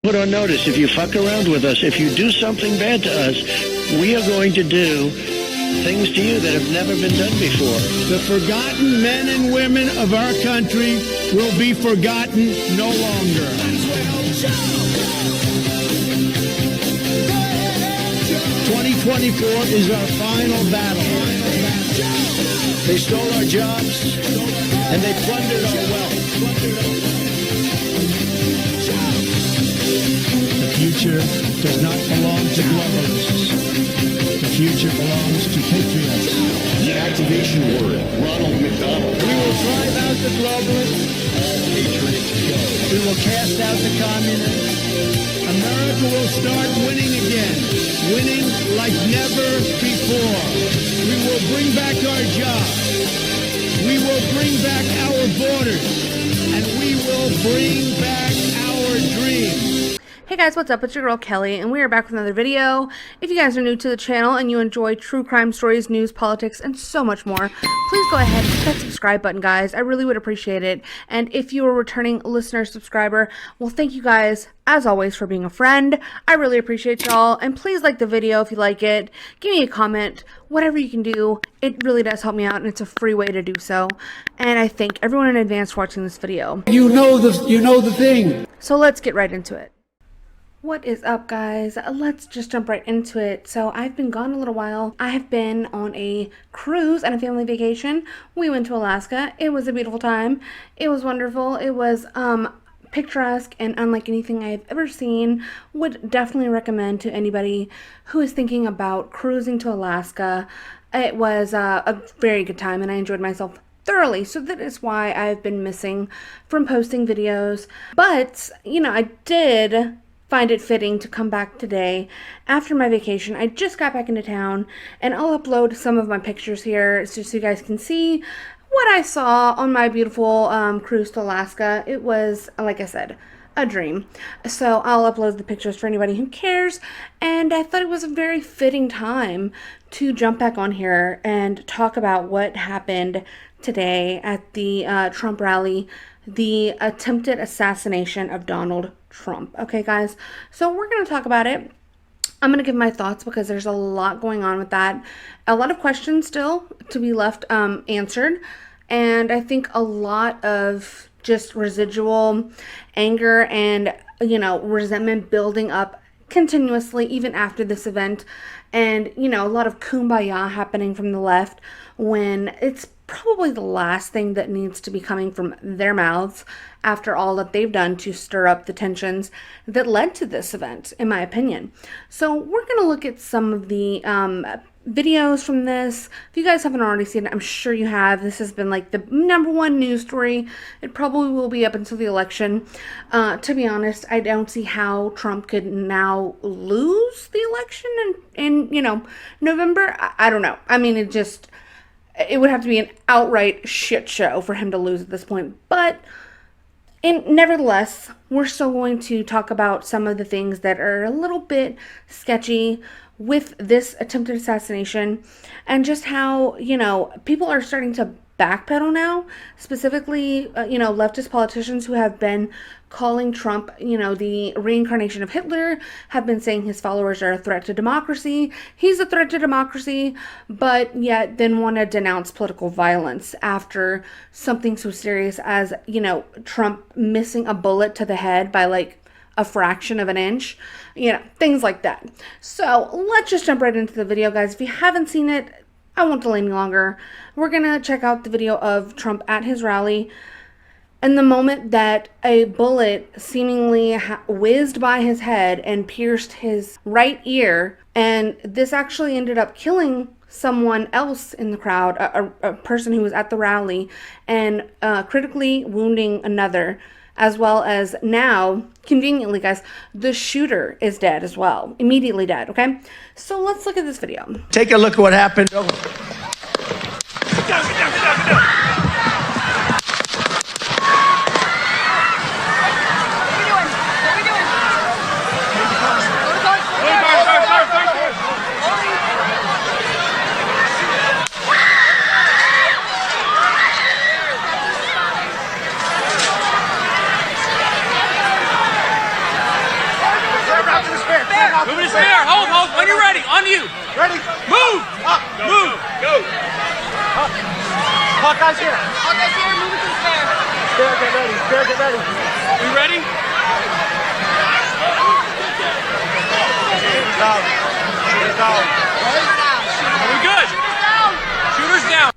Put on notice, if you fuck around with us, if you do something bad to us, we are going to do things to you that have never been done before. The forgotten men and women of our country will be forgotten no longer. 2024 is our final battle. They stole our jobs and they plundered our wealth. The future does not belong to globalists. The future belongs to patriots. The activation word, Ronald McDonald. We will drive out the globalists. Patriots go. We will cast out the communists. America will start winning again. Winning like never before. We will bring back our jobs. We will bring back our borders. And we will bring back our dreams. Hey guys, what's up? It's your girl Kelly, and we are back with another video. If you guys are new to the channel and you enjoy true crime stories, news, politics, and so much more, please go ahead and hit that subscribe button, guys. I really would appreciate it. And if you are a returning listener, subscriber, well, thank you guys, as always, for being a friend. I really appreciate y'all, and please like the video if you like it. Give me a comment, whatever you can do. It really does help me out, and it's a free way to do so. And I thank everyone in advance for watching this video. You know the thing. So let's get right into it. What is up, guys? Let's just jump right into it. So I've been gone a little while. I have been on a cruise and a family vacation. We went to Alaska. It was a beautiful time. It was wonderful. It was picturesque and unlike anything I've ever seen. Would definitely recommend to anybody who is thinking about cruising to Alaska. It was a very good time, and I enjoyed myself thoroughly. So that is why I've been missing from posting videos. But, you know, I did find it fitting to come back today after my vacation. I just got back into town, and I'll upload some of my pictures here so you guys can see what I saw on my beautiful cruise to Alaska. It was, like I said, a dream. So I'll upload the pictures for anybody who cares, and I thought it was a very fitting time to jump back on here and talk about what happened today at the Trump rally, the attempted assassination of Donald Trump. Okay, guys, so we're going to talk about it. I'm going to give my thoughts because there's a lot going on with that. A lot of questions still to be left answered. And I think a lot of just residual anger and, you know, resentment building up continuously even after this event. And, you know, a lot of kumbaya happening from the left when it's probably the last thing that needs to be coming from their mouths after all that they've done to stir up the tensions that led to this event, in my opinion. So we're going to look at some of the videos from this. If you guys haven't already seen it, I'm sure you have. This has been like the #1 news story. It probably will be up until the election. To be honest, I don't see how Trump could now lose the election in you know, November. I don't know. I mean, it would have to be an outright shit show for him to lose at this point. But nevertheless, we're still going to talk about some of the things that are a little bit sketchy with this attempted assassination, and just how, you know, people are starting to backpedal now, specifically, you know, leftist politicians who have been calling Trump, you know, the reincarnation of Hitler, have been saying his followers are a threat to democracy. He's a threat to democracy, but yet then want to denounce political violence after something so serious as, you know, Trump missing a bullet to the head by like a fraction of an inch, you know, things like that. So let's just jump right into the video, guys. If you haven't seen it, I won't delay any longer. We're going to check out the video of Trump at his rally, and the moment that a bullet seemingly whizzed by his head and pierced his right ear, and this actually ended up killing someone else in the crowd, a person who was at the rally, and critically wounding another, as well as now, conveniently, guys, the shooter is dead as well. Immediately dead, okay? So let's look at this video. Take a look at what happened. Moving to there. Hold. When you're ready. On you. Ready? Move. Up. Move. Go. Up. Hawk guys here. All guys here, move it to the stair. Stair, get ready. Stair, get ready. We ready? Down. Down. Are we good? Shooters down.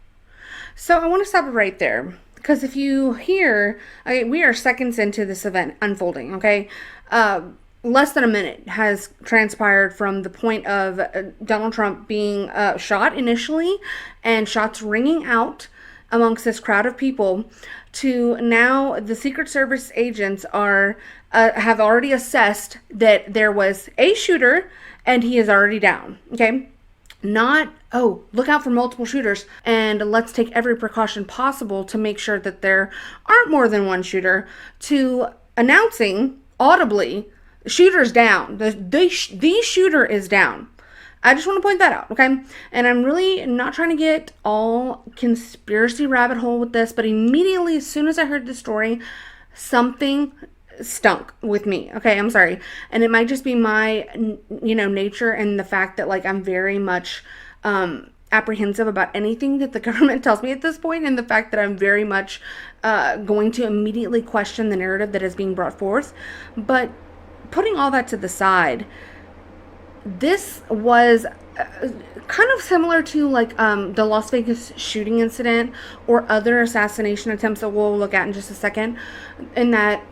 So I want to stop it right there, because if you hear, we are seconds into this event unfolding, okay? Less than a minute has transpired from the point of Donald Trump being shot initially and shots ringing out amongst this crowd of people to now the Secret Service agents are have already assessed that there was a shooter and he is already down, okay? Not, oh, look out for multiple shooters and let's take every precaution possible to make sure that there aren't more than one shooter, to announcing audibly, shooter's down. The shooter is down. I just want to point that out, okay? And I'm really not trying to get all conspiracy rabbit hole with this, but immediately as soon as I heard the story, something stunk with me. Okay, I'm sorry. And it might just be my, nature and the fact that, like, I'm very much apprehensive about anything that the government tells me at this point, and the fact that I'm very much going to immediately question the narrative that is being brought forth. But putting all that to the side, this was kind of similar to like the Las Vegas shooting incident or other assassination attempts that we'll look at in just a second, in that,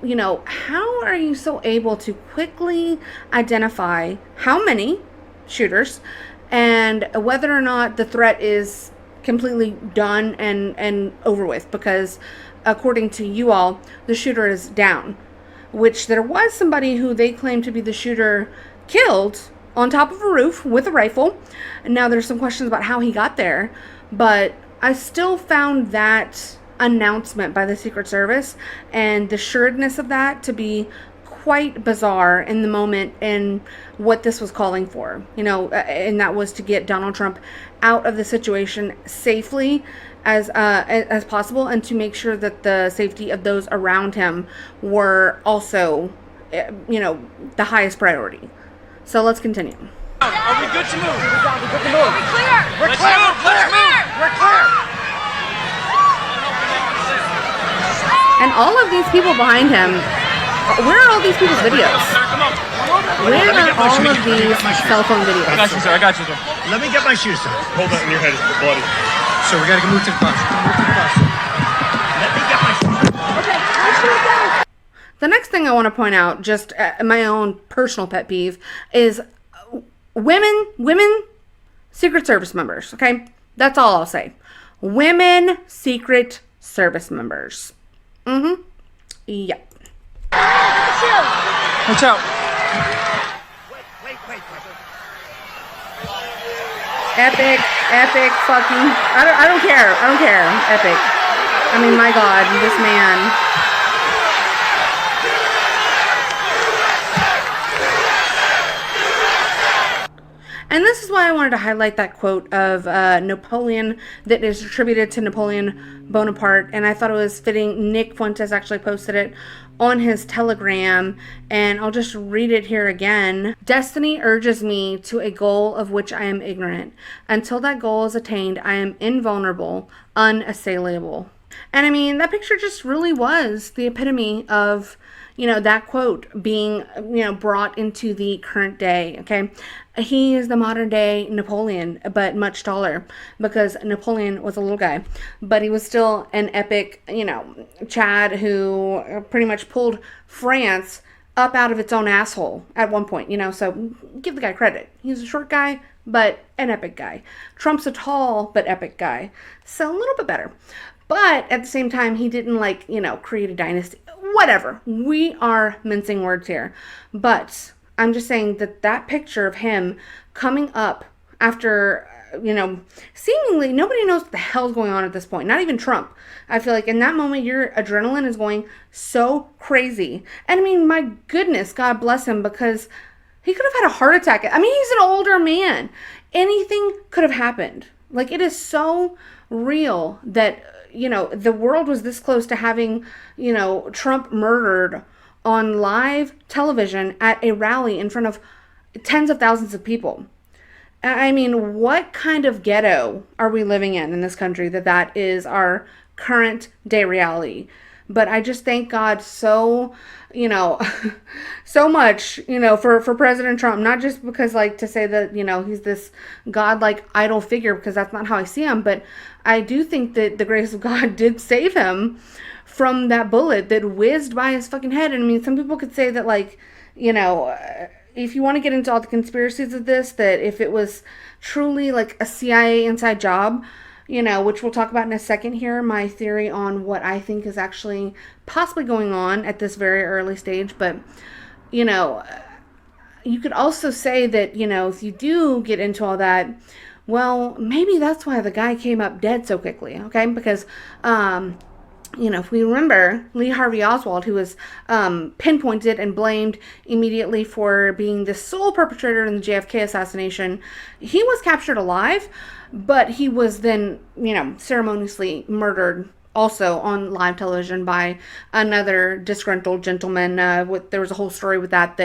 how are you so able to quickly identify how many shooters and whether or not the threat is completely done and over with? Because according to you all, the shooter is down, which there was somebody who they claim to be the shooter killed on top of a roof with a rifle. Now there's some questions about how he got there, but I still found that announcement by the Secret Service and the assuredness of that to be quite bizarre in the moment and what this was calling for, and that was to get Donald Trump out of the situation safely as possible, and to make sure that the safety of those around him were also, the highest priority. So let's continue. Are we good to move? We're clear. Let's move. Let's move. We're clear. And all of these people behind him, where are all these people's videos? Come on. Where are all of these cell phone videos? I got you, sir. Let me get my shoes, sir. Hold that in your head, it's bloody. So we gotta move to the bus. Let me get my shoes. The next thing I want to point out, just my own personal pet peeve, is women Secret Service members, okay? That's all I'll say. Women Secret Service members. Yep. Watch out. Wait. Epic fucking, I don't care. Epic. I mean, my God, this man. And this is why I wanted to highlight that quote of Napoleon that is attributed to Napoleon Bonaparte. And I thought it was fitting. Nick Fuentes actually posted it on his Telegram. And I'll just read it here again. Destiny urges me to a goal of which I am ignorant. Until that goal is attained, I am invulnerable, unassailable. And I mean, that picture just really was the epitome of, that quote being, brought into the current day, okay? He is the modern day Napoleon, but much taller, because Napoleon was a little guy, but he was still an epic, Chad who pretty much pulled France up out of its own asshole at one point, so give the guy credit. He's a short guy, but an epic guy. Trump's a tall but epic guy, so a little bit better. But at the same time, he didn't create a dynasty. Whatever. We are mincing words here. But I'm just saying that picture of him coming up after, seemingly nobody knows what the hell's going on at this point. Not even Trump. I feel like in that moment, your adrenaline is going so crazy. And I mean, my goodness, God bless him, because he could have had a heart attack. I mean, he's an older man. Anything could have happened. Like, it is so real that, the world was this close to having, Trump murdered on live television at a rally in front of tens of thousands of people. I mean, what kind of ghetto are we living in this country that is our current day reality? But I just thank God so, so much, for President Trump, not just because like to say that, he's this godlike idol figure, because that's not how I see him. But I do think that the grace of God did save him from that bullet that whizzed by his fucking head. And I mean, some people could say that like, if you want to get into all the conspiracies of this, that if it was truly like a CIA inside job, which we'll talk about in a second here, my theory on what I think is actually possibly going on at this very early stage. But, you could also say that, if you do get into all that, well, maybe that's why the guy came up dead so quickly, okay? Because, if we remember Lee Harvey Oswald, who was pinpointed and blamed immediately for being the sole perpetrator in the JFK assassination, he was captured alive, but he was then, ceremoniously murdered also on live television by another disgruntled gentleman. There was a whole story with that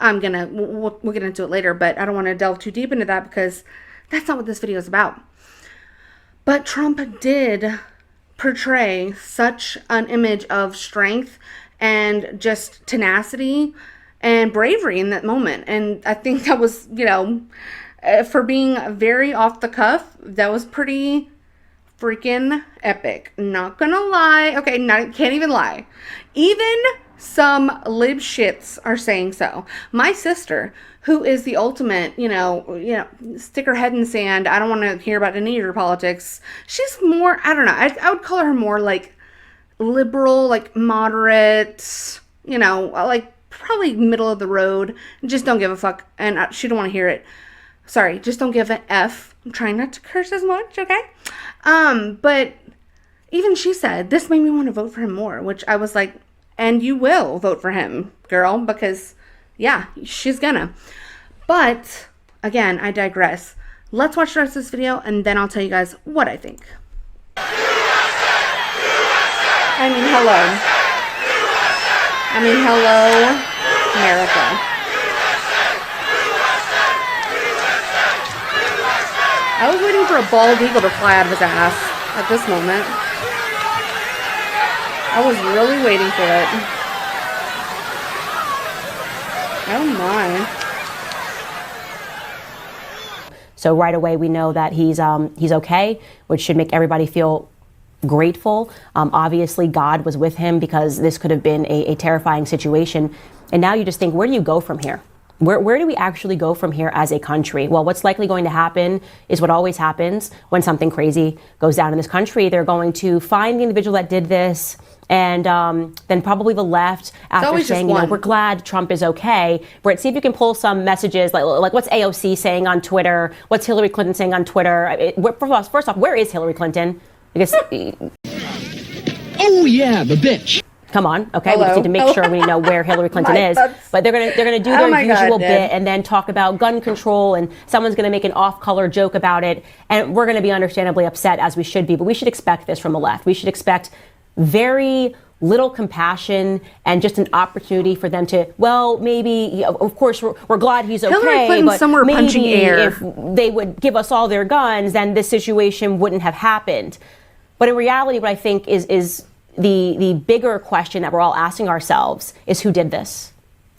we'll get into it later, but I don't want to delve too deep into that because that's not what this video is about. But Trump did portray such an image of strength and just tenacity and bravery in that moment. And I think that was, for being very off the cuff, that was pretty freaking epic. Not gonna lie. Okay, can't even lie. Even some lib shits are saying so. My sister, who is the ultimate, stick her head in the sand, I don't want to hear about any of your politics. She's more, I don't know, I would call her more like liberal, like moderate, like probably middle of the road. Just don't give a fuck, and she don't want to hear it. Sorry, just don't give an F. I'm trying not to curse as much, okay? But even she said, this made me want to vote for him more, which I was like, and you will vote for him, girl, because yeah, she's gonna. But again, I digress. Let's watch the rest of this video and then I'll tell you guys what I think. I mean, hello, America. I was waiting for a bald eagle to fly out of his ass at this moment. I was really waiting for it. Oh my. So right away we know that he's okay, which should make everybody feel grateful. Obviously God was with him because this could have been a terrifying situation. And now you just think, where do you go from here? Where do we actually go from here as a country? Well, what's likely going to happen is what always happens when something crazy goes down in this country. They're going to find the individual that did this, and then probably the left, after saying, we're glad Trump is okay. Brett, see if you can pull some messages, like what's AOC saying on Twitter? What's Hillary Clinton saying on Twitter? First off, where is Hillary Clinton? Because oh yeah, the bitch. Come on, okay. Hello? We just need to make sure we know where Hillary Clinton is. But they're gonna do their usual bit and then talk about gun control, and someone's gonna make an off-color joke about it, and we're gonna be understandably upset, as we should be. But we should expect this from the left. We should expect very little compassion and just an opportunity for them to, well, maybe, of course, we're glad he's okay, but somewhere maybe punching air. if they would give us all their guns, then this situation wouldn't have happened. But in reality, what I think is the bigger question that we're all asking ourselves is, who did this?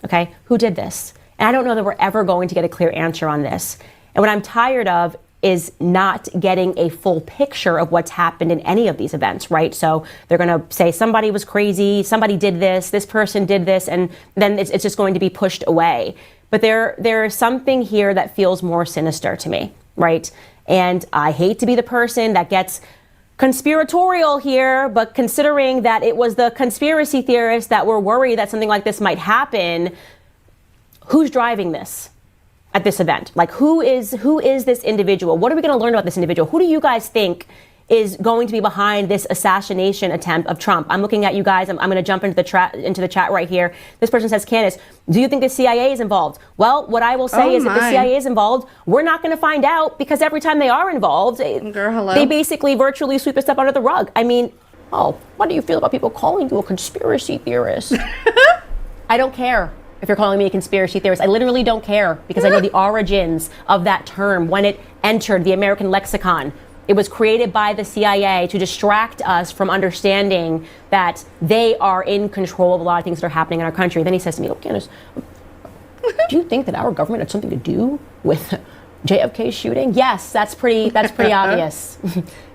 Okay, who did this? And I don't know that we're ever going to get a clear answer on this. And what I'm tired of is not getting a full picture of what's happened in any of these events, right? So they're going to say somebody was crazy, somebody did this person did this, and then it's just going to be pushed away. But there is something here that feels more sinister to me, right? And I hate to be the person that gets conspiratorial here, but considering that it was the conspiracy theorists that were worried that something like this might happen, who's driving this at this event? Like, who is this individual? What are we going to learn about this individual? Who do you guys think is going to be behind this assassination attempt of Trump? I'm looking at you guys. I'm going to jump into the chat right here. This person says, Candace, do you think the CIA is involved? Well, what I will say is if the CIA is involved, we're not going to find out, because every time they are involved, they basically virtually sweep the stuff under the rug. I mean, what do you feel about people calling you a conspiracy theorist? I don't care if you're calling me a conspiracy theorist. I literally don't care because I know the origins of that term when it entered the American lexicon. It was created by the CIA to distract us from understanding that they are in control of a lot of things that are happening in our country. Then he says to me, "Oh, Candace, do you think that our government had something to do with JFK shooting?" Yes, that's pretty obvious.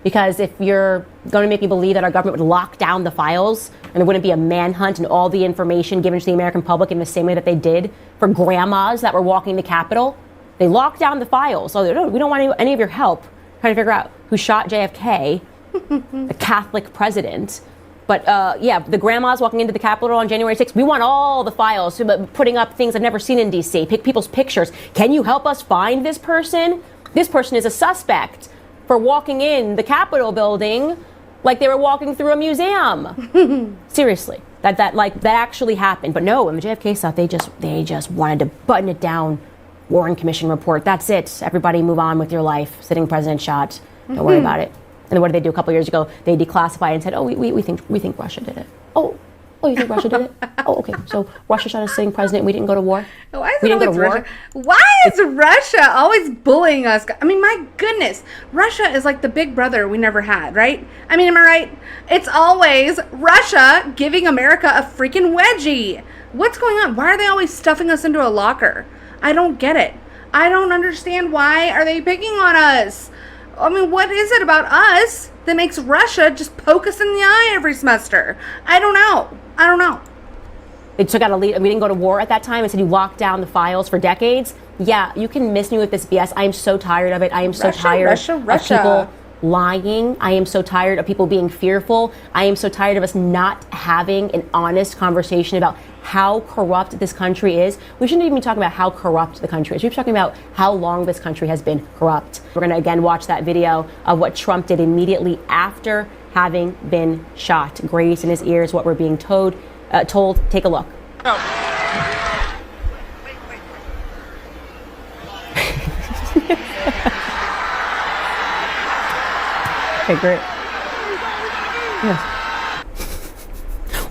Because if you're going to make me believe that our government would lock down the files and there wouldn't be a manhunt and all the information given to the American public in the same way that they did for grandmas that were walking the Capitol, they locked down the files. So we don't want any of your help trying to figure out who shot JFK, the Catholic president. But yeah, the grandmas walking into the Capitol on January 6th, we want all the files, putting up things I've never seen in D.C., pick people's pictures. Can you help us find this person? This person is a suspect for walking in the Capitol building like they were walking through a museum. Seriously, that actually happened. But no, in the JFK stuff, they just wanted to button it down. Warren Commission report. That's it. Everybody move on with your life. Sitting president shot. Don't worry about it. And then what did they do a couple years ago? They declassified and said, "Oh, we think Russia did it." Oh, you think Russia did it? Oh, okay. So Russia shot a sitting president. We didn't go to war. Why is we it didn't go always to war. Russia? Why is Russia always bullying us? I mean, my goodness, Russia is like the big brother we never had, right? I mean, am I right? It's always Russia giving America a freaking wedgie. What's going on? Why are they always stuffing us into a locker? I don't get it. I don't understand. Why are they picking on us? I mean, what is it about us that makes Russia just poke us in the eye every semester? I don't know. They took out a lead. We didn't go to war at that time. Instead, you locked down the files for decades. Yeah, you can miss me with this BS. I am so tired of it. I am so tired of people lying. I am so tired of people being fearful. I am so tired of us not having an honest conversation about how corrupt this country is. We shouldn't even be talking about how corrupt the country is. We're talking about how long this country has been corrupt. We're going to again watch that video of what Trump did immediately after having been shot. Grace in his ears, what we're being told. Take a look. Okay, great. Yes.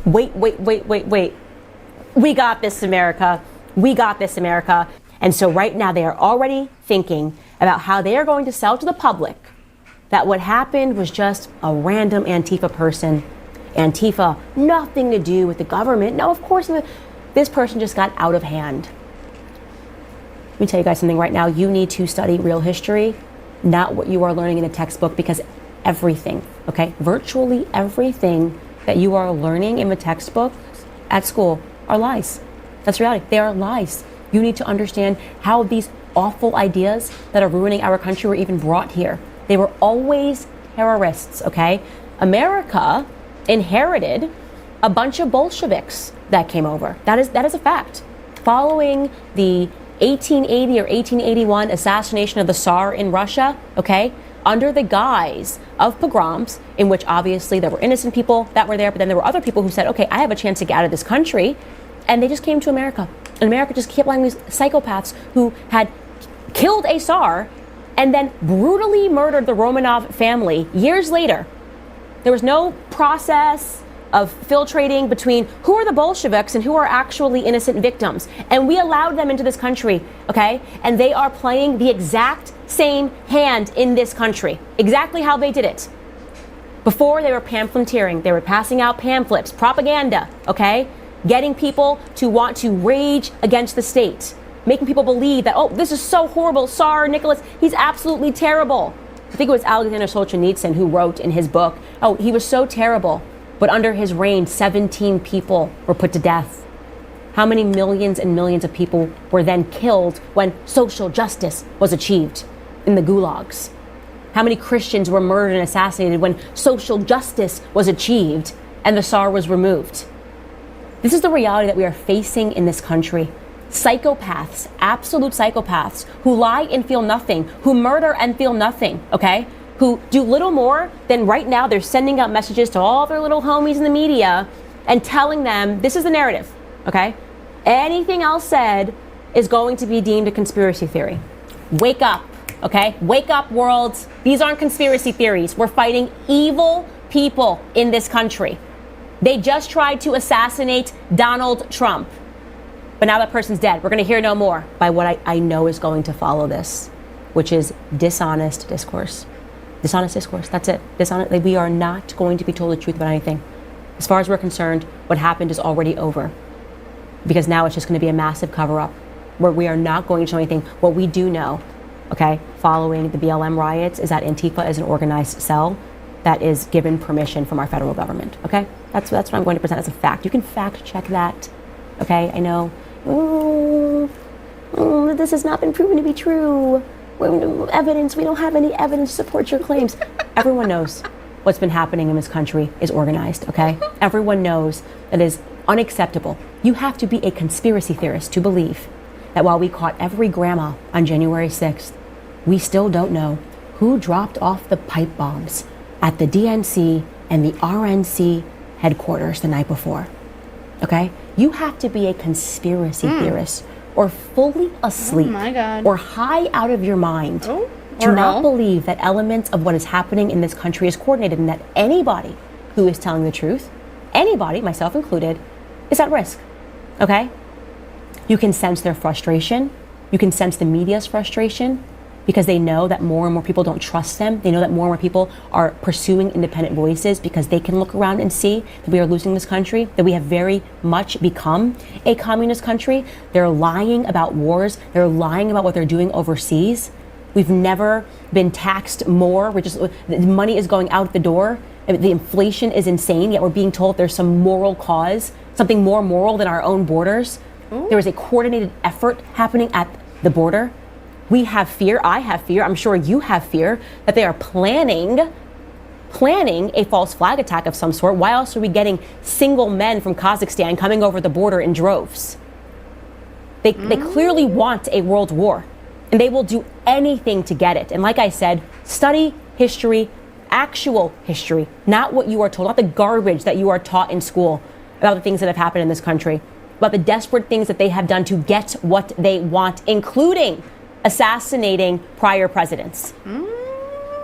Wait. We got this, America. We got this, America. And so right now they are already thinking about how they are going to sell to the public that what happened was just a random Antifa person. Antifa, nothing to do with the government. No, of course, this person just got out of hand. Let me tell you guys something right now. You need to study real history, not what you are learning in a textbook, because everything, okay, virtually everything that you are learning in the textbooks at school are lies. That's reality. They are lies. You need to understand how these awful ideas that are ruining our country were even brought here. They were always terrorists, okay? America inherited a bunch of Bolsheviks that came over. That is a fact. Following the 1880 or 1881 assassination of the Tsar in Russia, okay, under the guise of pogroms, in which obviously there were innocent people that were there, but then there were other people who said, okay, I have a chance to get out of this country, and they just came to America. And America just kept allowing these psychopaths who had killed a Tsar and then brutally murdered the Romanov family years later. There was no process of filtrating between who are the Bolsheviks and who are actually innocent victims. And we allowed them into this country, okay? And they are playing the exact same hand in this country. Exactly how they did it. Before, they were pamphleteering. They were passing out pamphlets, propaganda, okay? Getting people to want to rage against the state. Making people believe that, oh, this is so horrible. Tsar Nicholas, he's absolutely terrible. I think it was Alexander Solzhenitsyn who wrote in his book, oh, he was so terrible. But under his reign, 17 people were put to death. How many millions and millions of people were then killed when social justice was achieved in the gulags? How many Christians were murdered and assassinated when social justice was achieved and the Tsar was removed? This is the reality that we are facing in this country. Psychopaths, absolute psychopaths, who lie and feel nothing, who murder and feel nothing, okay? Who do little more than right now they're sending out messages to all their little homies in the media and telling them, this is the narrative, okay? Anything else said is going to be deemed a conspiracy theory. Wake up, okay? Wake up, world. These aren't conspiracy theories. We're fighting evil people in this country. They just tried to assassinate Donald Trump. But now that person's dead. We're going to hear no more by what I know is going to follow this, which is dishonest discourse. Dishonest discourse. That's it. Like, we are not going to be told the truth about anything. As far as we're concerned, what happened is already over. Because now it's just going to be a massive cover-up where we are not going to show anything. What we do know, okay, following the BLM riots, is that Antifa is an organized cell that is given permission from our federal government, okay? That's what I'm going to present as a fact. You can fact check that, okay? I know, this has not been proven to be true. Evidence, we don't have any evidence to support your claims. Everyone knows what's been happening in this country is organized, okay? Everyone knows that it is unacceptable. You have to be a conspiracy theorist to believe that while we caught every grandma on January 6th, we still don't know who dropped off the pipe bombs at the DNC and the RNC headquarters the night before, okay? You have to be a conspiracy theorist or fully asleep or high out of your mind to not believe that elements of what is happening in this country is coordinated and that anybody who is telling the truth, anybody, myself included, is at risk, okay? You can sense their frustration. You can sense the media's frustration because they know that more and more people don't trust them. They know that more and more people are pursuing independent voices because they can look around and see that we are losing this country, that we have very much become a communist country. They're lying about wars. They're lying about what they're doing overseas. We've never been taxed more. The money is going out the door. The inflation is insane, yet we're being told there's some moral cause, something more moral than our own borders. There is a coordinated effort happening at the border. We have fear. I have fear. I'm sure you have fear that they are planning a false flag attack of some sort. Why else are we getting single men from Kazakhstan coming over the border in droves? They clearly want a world war, and they will do anything to get it. And like I said, study history, actual history, not what you are told, not the garbage that you are taught in school about the things that have happened in this country, about the desperate things that they have done to get what they want, including assassinating prior presidents.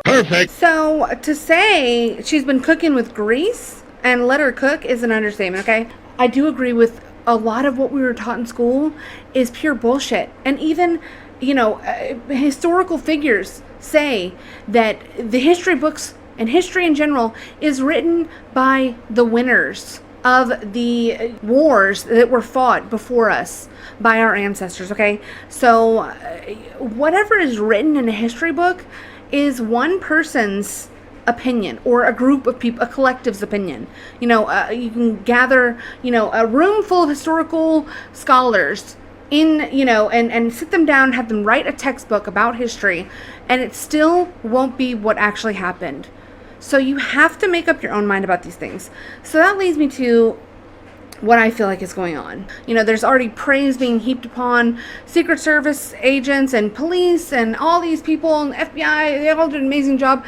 Perfect. So to say she's been cooking with grease and let her cook is an understatement, okay? I do agree with a lot of what we were taught in school is pure bullshit. And even, historical figures say that the history books and history in general is written by the winners of the wars that were fought before us by our ancestors, okay? So whatever is written in a history book is one person's opinion or a group of people, a collective's opinion. You can gather, a room full of historical scholars in, and sit them down, have them write a textbook about history, and it still won't be what actually happened. So you have to make up your own mind about these things. So that leads me to what I feel like is going on. There's already praise being heaped upon Secret Service agents and police and all these people and FBI. They all did an amazing job.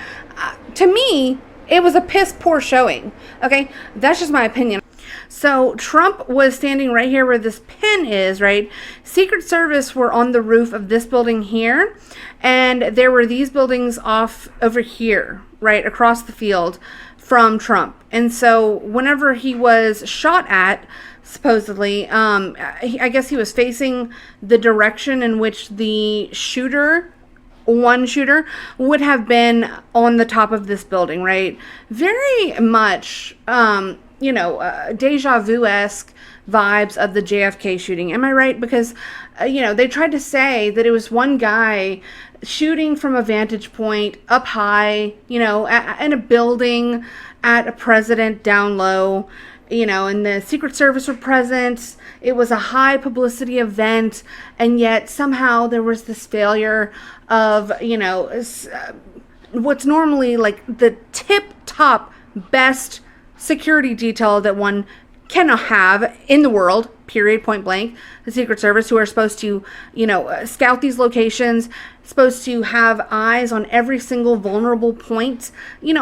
To me, it was a piss poor showing. Okay, that's just my opinion. So Trump was standing right here where this pin is, right? Secret Service were on the roof of this building here, and there were these buildings off over here, right across the field from Trump. And so whenever he was shot at, supposedly, I guess he was facing the direction in which the one shooter would have been on the top of this building, right? Very much, deja vu-esque vibes of the JFK shooting. Am I right? Because, they tried to say that it was one guy shooting from a vantage point up high, in a building at a president down low, and the Secret Service were present. It was a high publicity event, and yet somehow there was this failure of, what's normally like the tip-top best security detail that one cannot have in the world, period, point blank. The Secret Service, who are supposed to, scout these locations, supposed to have eyes on every single vulnerable point. You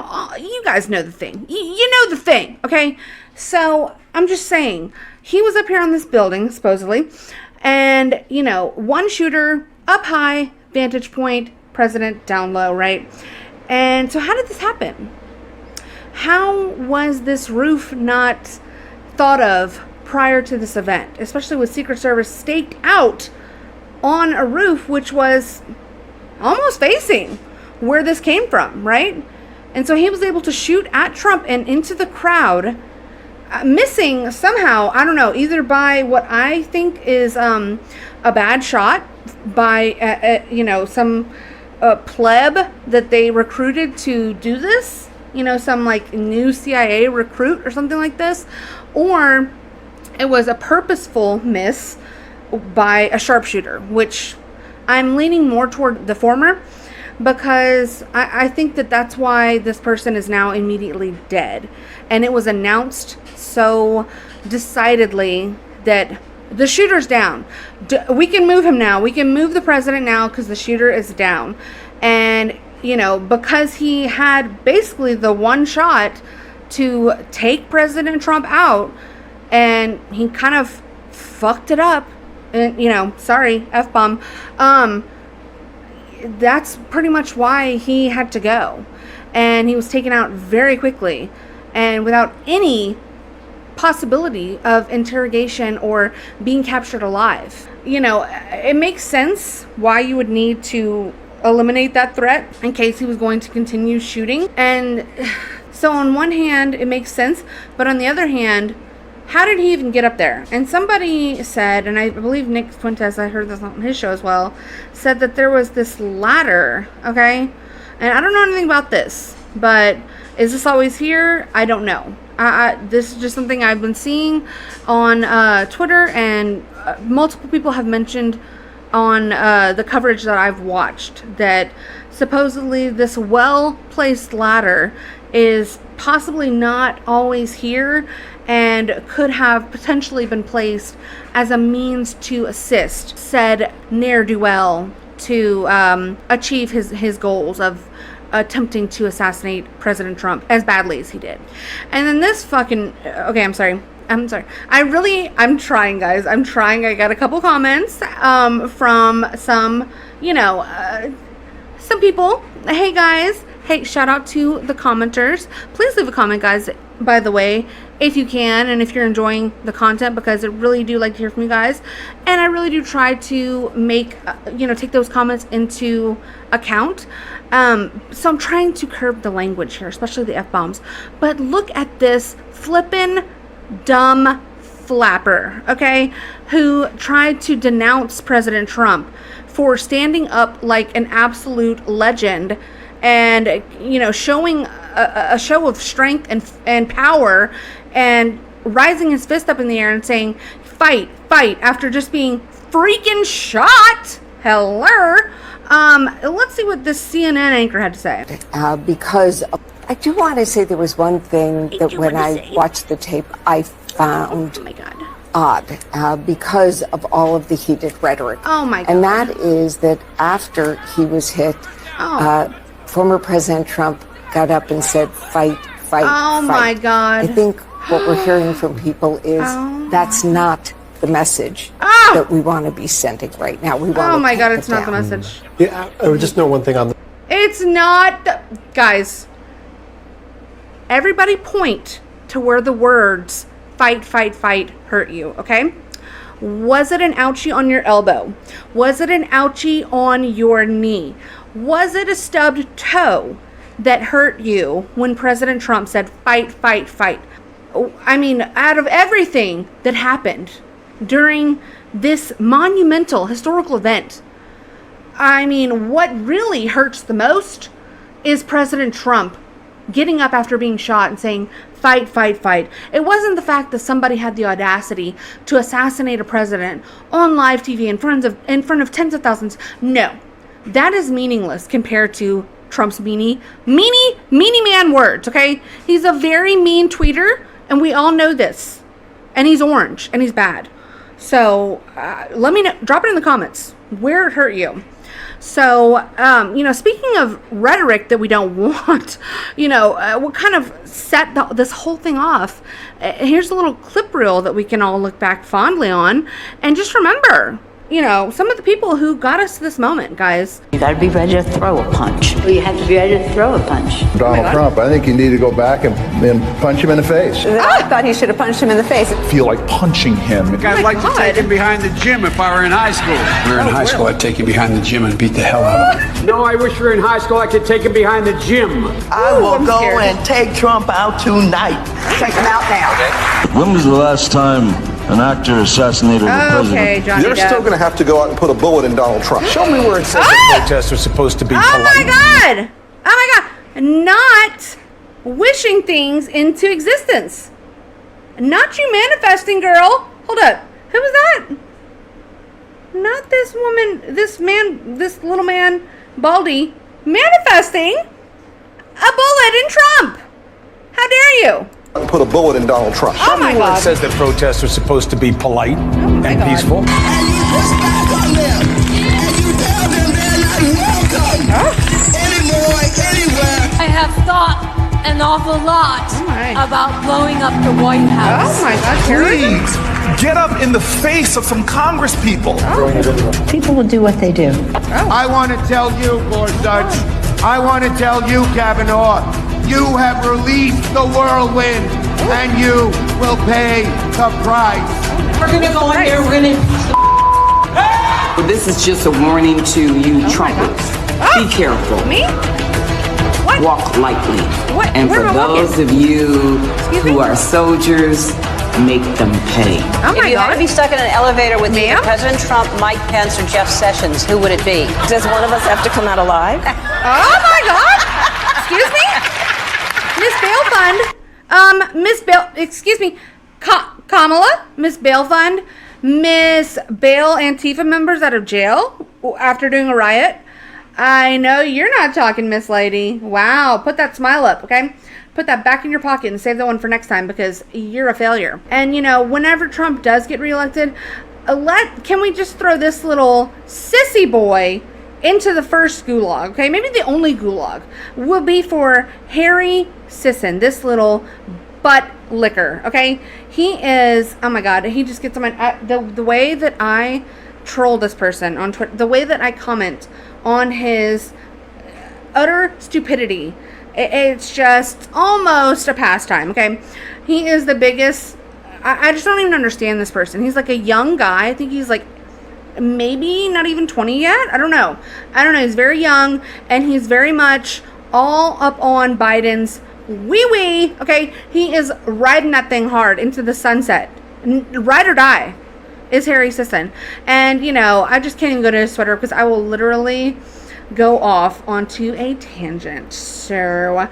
guys know the thing. You know the thing, okay? So I'm just saying, he was up here on this building, supposedly, and, one shooter up high, vantage point, president down low, right? And so how did this happen? How was this roof not thought of prior to this event, especially with Secret Service staked out on a roof which was almost facing where this came from, right? And so he was able to shoot at Trump and into the crowd, missing somehow, I don't know, either by what I think is a bad shot by, some pleb that they recruited to do this, some like new CIA recruit or something like this, or it was a purposeful miss by a sharpshooter, which I'm leaning more toward the former, because I think that that's why this person is now immediately dead. And it was announced so decidedly that the shooter's down. We can move him now. We can move the president now because the shooter is down. And, because he had basically the one shot to take President Trump out, and he kind of fucked it up. And, sorry, F-bomb. That's pretty much why he had to go. And he was taken out very quickly and without any possibility of interrogation or being captured alive. It makes sense why you would need to eliminate that threat in case he was going to continue shooting. And so on one hand, it makes sense, but on the other hand, how did he even get up there? And somebody said, and I believe Nick Fuentes, I heard this on his show as well, said that there was this ladder, okay? And I don't know anything about this, but is this always here? I don't know. This is just something I've been seeing on Twitter, and multiple people have mentioned on the coverage that I've watched that supposedly this well-placed ladder is possibly not always here and could have potentially been placed as a means to assist said ne'er-do-well to achieve his goals of attempting to assassinate President Trump as badly as he did. And then this fucking... Okay, I'm sorry. I'm trying, guys. I'm trying. I got a couple comments from some, some people. Hey, guys. Hey, shout out to the commenters. Please leave a comment, guys, by the way, if you can, and if you're enjoying the content, because I really do like to hear from you guys. And I really do try to make, take those comments into account. So I'm trying to curb the language here, especially the F-bombs. But look at this flippin' dumb flapper, okay, who tried to denounce President Trump for standing up like an absolute legend and, showing a show of strength and power and rising his fist up in the air and saying, fight, after just being freaking shot. Hello. Let's see what this CNN anchor had to say. Because I do want to say there was one thing that when I watched the tape, I found odd because of all of the heated rhetoric. Oh my God. And that is that after he was hit, former President Trump got up and said, fight, oh my God. I think what we're hearing from people is that's not the message that we want to be sending right now. We want oh my God, it's not the message. Yeah, I would just know one thing on the... It's not... Guys, everybody point to where the words fight hurt you, okay? Was it an ouchie on your elbow? Was it an ouchie on your knee? Was it a stubbed toe that hurt you when President Trump said fight? I mean, out of everything that happened during this monumental historical event, I mean, what really hurts the most is President Trump getting up after being shot and saying, fight. It wasn't the fact that somebody had the audacity to assassinate a president on live TV in front of tens of thousands. No, that is meaningless compared to Trump's meanie man words, okay? He's a very mean tweeter, and we all know this. And he's orange, and he's bad. So, let me know, drop it in the comments where it hurt you. So, speaking of rhetoric that we don't want, what kind of set this whole thing off? Here's a little clip reel that we can all look back fondly on. And just remember, you know, some of the people who got us to this moment, guys. You got to be ready to throw a punch. You have to be ready to throw a punch. Donald Trump, I think you need to go back and punch him in the face. I thought he should have punched him in the face. I feel like punching him. I'd like to take him behind the gym if I were in high school. If we were in high school, I'd take you behind the gym and beat the hell out of him. No, I wish we were in high school. I could take him behind the gym. I will go and take Trump out tonight. Take him out now. When was the last time an actor assassinated the president? Okay, Johnny You're still going to have to go out and put a bullet in Donald Trump. Show me where it says the protests are supposed to be polite. Oh my God! Oh my God! Not wishing things into existence. Not you manifesting, girl. Hold up. Who was that? Not this woman, this man, this little man, Baldy, manifesting a bullet in Trump. How dare you? Put a bullet in Donald Trump. Oh my Where God. it says that protests are supposed to be polite and God. peaceful. I have thought an awful lot about blowing up the White House. Oh my God, Terry. Please, get up in the face of some Congress people. People will do what they do. I want to tell you, Gorsuch, I want to tell you, Kavanaugh, you have released the whirlwind, and you will pay the price. We're going to go in here. We're going to... This is just a warning to you trumpets. Be careful. Me? What? Walk lightly. What? And Where for am I walking? those of you who are soldiers, make them pay. Oh my If you God. had to be stuck in an elevator with either Ma'am? President Trump, Mike Pence, or Jeff Sessions, who would it be? Does one of us have to come out alive? Oh my God! Excuse me, Miss Bail Fund. Miss Bail. Excuse me, Kamala. Miss Bail Fund. Miss Bail Antifa members out of jail after doing a riot. I know you're not talking, Miss Lady. Wow, put that smile up, okay? Put that back in your pocket and save that one for next time because you're a failure. And you know, whenever Trump does get reelected, can we just throw this little sissy boy into the first gulag, okay? Maybe the only gulag will be for Harry Sisson, this little butt licker, okay? He is, oh my God, he just gets on my, the way that I troll this person on Twitter, the way that I comment on his utter stupidity, it's just almost a pastime, okay? He is the biggest, I just don't even understand this person. He's like a young guy. I think he's like maybe not even 20 yet. I don't know. He's very young, and he's very much all up on Biden's wee-wee, okay? He is riding that thing hard into the sunset. Ride or die is Harry Sisson. And, you know, I just can't even go to his Twitter because I will literally go off onto a tangent. So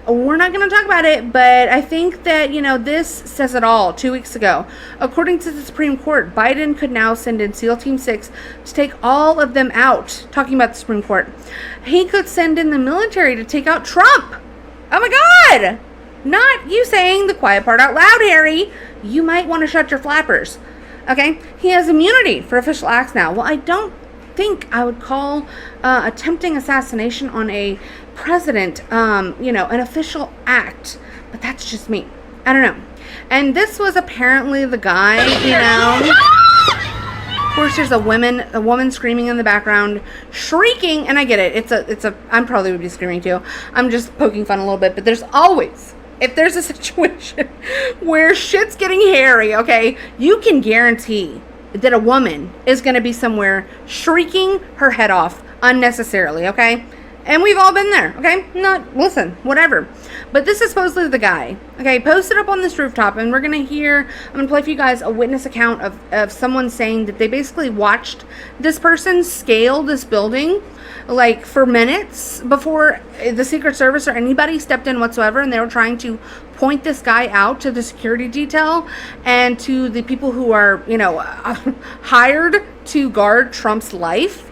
we're not going to talk about it, but I think that, you know, this says it all. 2 weeks ago, according to the Supreme Court, Biden could now send in SEAL Team 6 to take all of them out. Talking about the Supreme Court. He could send in the military to take out Trump. Oh my God! Not you saying the quiet part out loud, Harry. You might want to shut your flappers. Okay? He has immunity for official acts now. Well, I don't think I would call attempting assassination on a president, you know, an official act. But that's just me. I don't know. And this was apparently the guy, you know. Of course, there's a woman screaming in the background, shrieking, and I get it. It's a. I'm probably would be screaming too. I'm just poking fun a little bit, but there's always, if there's a situation where shit's getting hairy, okay, you can guarantee that a woman is going to be somewhere shrieking her head off unnecessarily, okay? And we've all been there, okay? Listen, whatever. But this is supposedly the guy, okay? Posted up on this rooftop, and we're going to hear, I'm going to play for you guys a witness account of someone saying that they basically watched this person scale this building, like, for minutes before the Secret Service or anybody stepped in whatsoever, and they were trying to point this guy out to the security detail and to the people who are, you know, hired to guard Trump's life.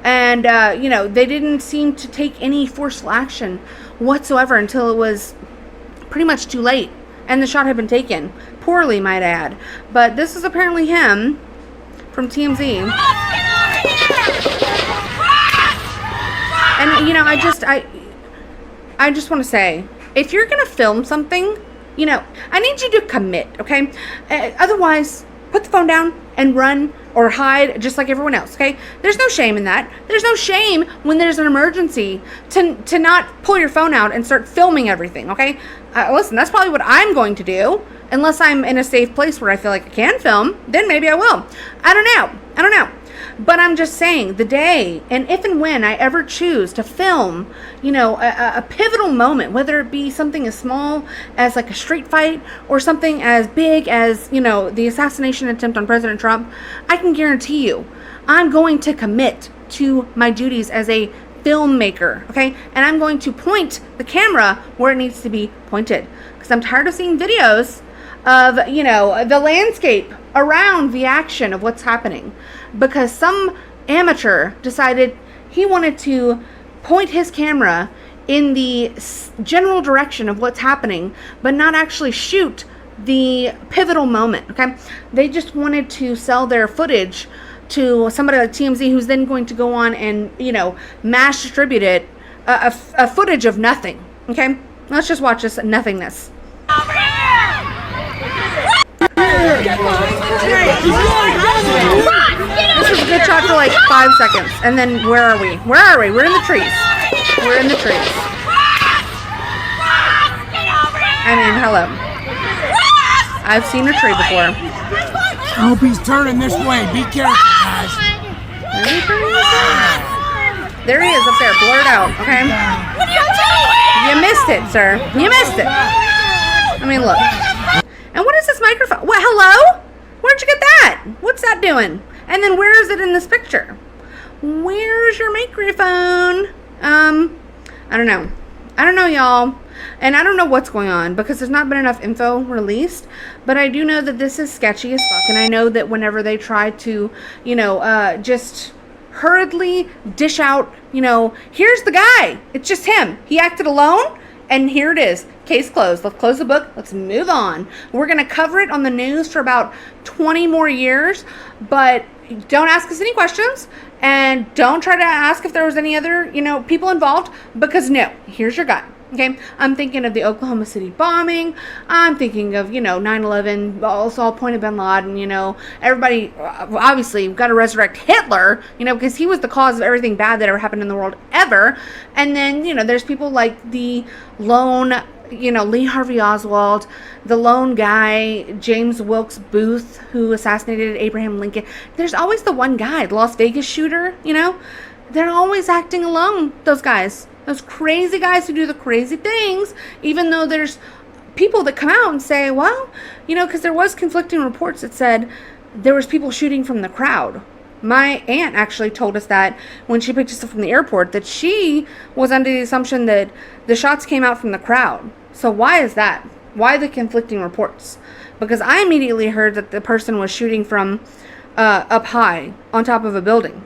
And, you know, they didn't seem to take any forceful action whatsoever until it was pretty much too late. And the shot had been taken. Poorly, might I add. But this is apparently him from TMZ. And, you know, I just want to say, if you're going to film something, you know, I need you to commit, okay? Otherwise, put the phone down and run or hide just like everyone else, okay? There's no shame in that. There's no shame when there's an emergency to not pull your phone out and start filming everything, okay? Listen, that's probably what I'm going to do. Unless I'm in a safe place where I feel like I can film, then maybe I will. I don't know. But I'm just saying, the day, and if and when I ever choose to film, you know, a pivotal moment, whether it be something as small as like a street fight or something as big as, you know, the assassination attempt on President Trump, I can guarantee you, I'm going to commit to my duties as a filmmaker, okay? And I'm going to point the camera where it needs to be pointed. Because I'm tired of seeing videos of, you know, the landscape around the action of what's happening, because some amateur decided he wanted to point his camera in the general direction of what's happening, but not actually shoot the pivotal moment, okay? They just wanted to sell their footage to somebody like TMZ, who's then going to go on and, you know, mass distribute it, a footage of nothing, okay? Let's just watch this nothingness. This was a good shot for like 5 seconds, and then where are we? We're in the trees. I mean, hello. I've seen a tree before. I hope he's turning this way. Be careful, guys. There he is up there, blurred out, okay? You missed it, sir. You missed it. I mean, look. And what is this microphone? What, hello? Where'd you get that? What's that doing? And then where is it in this picture? Where's your microphone? I don't know, y'all. And I don't know what's going on because there's not been enough info released. But I do know that this is sketchy as fuck. And I know that whenever they try to, you know, just hurriedly dish out, you know, here's the guy. It's just him. He acted alone. And here it is. Case closed. Let's close the book. Let's move on. We're going to cover it on the news for about 20 more years. But don't ask us any questions. And don't try to ask if there was any other, you know, people involved. Because no. Here's your gut. Okay, I'm thinking of the Oklahoma City bombing. I'm thinking of, you know, 9/11, also pointed bin Laden, you know. Everybody, obviously, got to resurrect Hitler, you know, because he was the cause of everything bad that ever happened in the world ever. And then, you know, there's people like the lone, you know, Lee Harvey Oswald, the lone guy, James Wilkes Booth, who assassinated Abraham Lincoln. There's always the one guy, the Las Vegas shooter, you know. They're always acting alone, those guys. Those crazy guys who do the crazy things, even though there's people that come out and say, well, you know, because there was conflicting reports that said there was people shooting from the crowd. My aunt actually told us that when she picked us up from the airport, that she was under the assumption that the shots came out from the crowd. So why is that? Why the conflicting reports? Because I immediately heard that the person was shooting from up high on top of a building.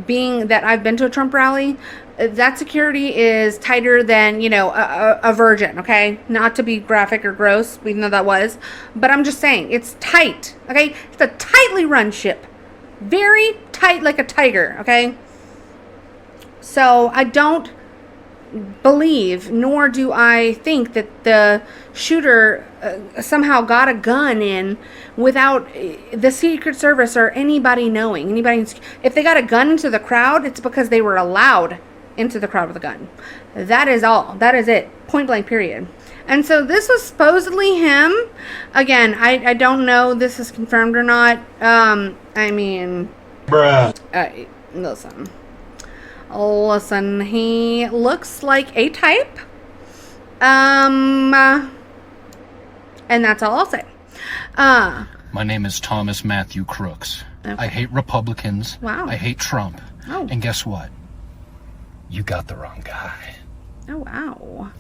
Being that I've been to a Trump rally, that security is tighter than, you know, a virgin, okay? Not to be graphic or gross, even though that was. But I'm just saying, it's tight, okay? It's a tightly run ship. Very tight like a tiger, okay? So I don't believe, nor do I think that the shooter somehow got a gun in without the Secret Service or anybody knowing. If they got a gun into the crowd, it's because they were allowed into the crowd with a gun. That is all. That is it. Point blank, period. And so this was supposedly him. Again, I don't know this is confirmed or not. I mean, bruh. Listen, he looks like a type. And that's all I'll say. My name is Thomas Matthew Crooks. Okay. I hate Republicans. Wow. I hate Trump. Oh. And guess what? You got the wrong guy. Oh, wow.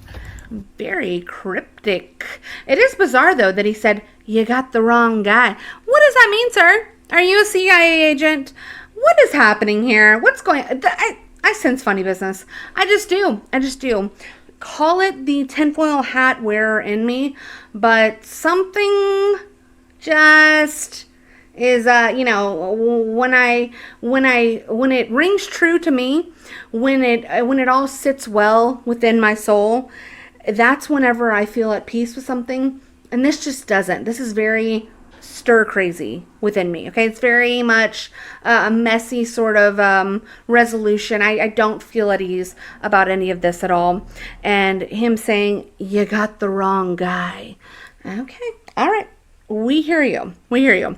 Very cryptic. It is bizarre, though, that he said, you got the wrong guy. What does that mean, sir? Are you a CIA agent? What is happening here? What's going on? I sense funny business. I just do. Call it the tinfoil hat wearer in me, but something just is, you know, when it rings true to me, when it all sits well within my soul, that's whenever I feel at peace with something. And this just doesn't. This is very stir crazy within me. Okay, it's very much a messy sort of resolution. I don't feel at ease about any of this at all. And him saying, you got the wrong guy. Okay, all right. We hear you. We hear you.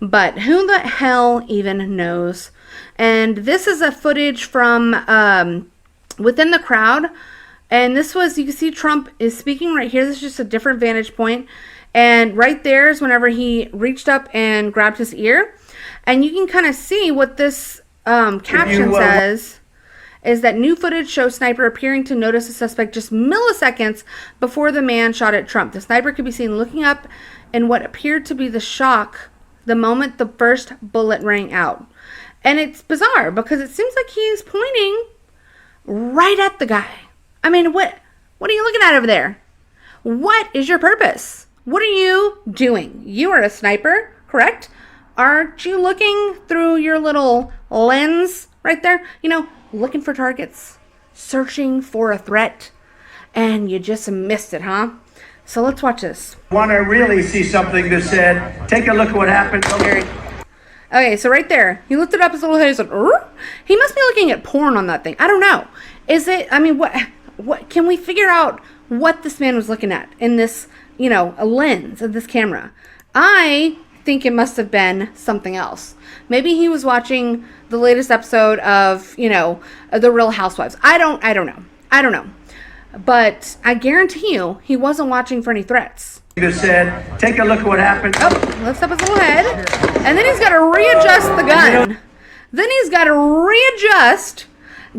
But who the hell even knows? And this is a footage from within the crowd. And this was, you can see Trump is speaking right here. This is just a different vantage point. And right there is whenever he reached up and grabbed his ear. And you can kind of see what this caption says. Is that new footage shows sniper appearing to notice a suspect just milliseconds before the man shot at Trump. The sniper could be seen looking up in what appeared to be the shock the moment the first bullet rang out. And it's bizarre because it seems like he's pointing right at the guy. I mean, what are you looking at over there? What is your purpose? What are you doing? You are a sniper, correct? Aren't you looking through your little lens right there? You know, looking for targets, searching for a threat, and you just missed it, huh? So let's watch this. Want to really see something that said, take a look at what happened. Okay, so right there, he lifted up his little head and said, he must be looking at porn on that thing. I don't know. Is it, I mean, what can we figure out what this man was looking at in this, you know, a lens of this camera? I think it must have been something else. Maybe he was watching the latest episode of, you know, The Real Housewives. I don't know. But I guarantee you, he wasn't watching for any threats. He said, take a look at what happened. Oh, lifts up his little head. And then he's got to readjust the gun. Then he's got to readjust,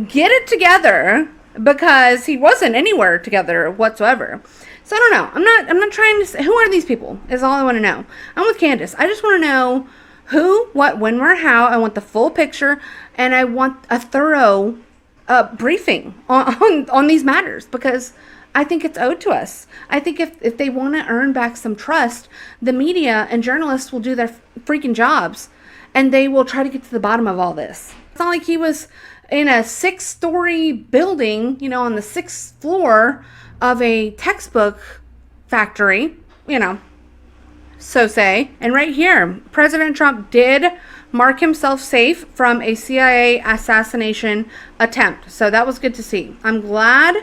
get it together, because he wasn't anywhere together whatsoever. So I don't know. I'm not trying to say, who are these people is all I want to know. I'm with Candace. I just want to know who, what, when, where, how. I want the full picture, and I want a thorough briefing on these matters, because I think it's owed to us. I think if they want to earn back some trust, the media and journalists will do their freaking jobs, and they will try to get to the bottom of all this. It's not like he was in a 6-story building, you know, on the 6th floor of a textbook factory, you know, so say. And right here, President Trump did mark himself safe from a CIA assassination attempt. So that was good to see. I'm glad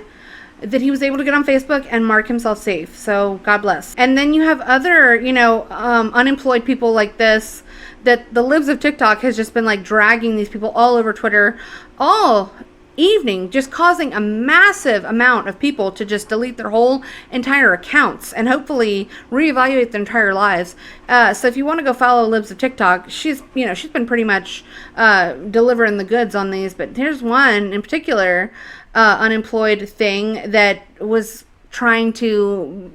that he was able to get on Facebook and mark himself safe. So God bless. And then you have other, you know, unemployed people like this, that the libs of TikTok has just been like dragging these people all over Twitter all evening, just causing a massive amount of people to just delete their whole entire accounts and hopefully reevaluate their entire lives. So if you want to go follow libs of TikTok, she's been pretty much delivering the goods on these. But here's one in particular, unemployed thing that was trying to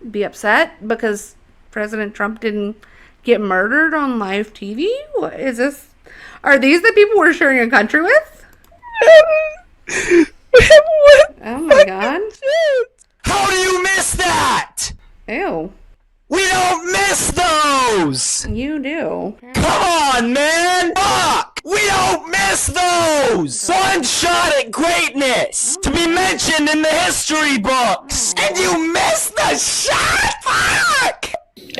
be upset because President Trump didn't get murdered on live TV. What is this? Are these the people we're sharing a country with? Oh my god. How do you miss that? Ew. We don't miss those! You do. Come on, man! Fuck! We don't miss those! One shot at greatness! To be mentioned in the history books! And you missed the shot? Fuck!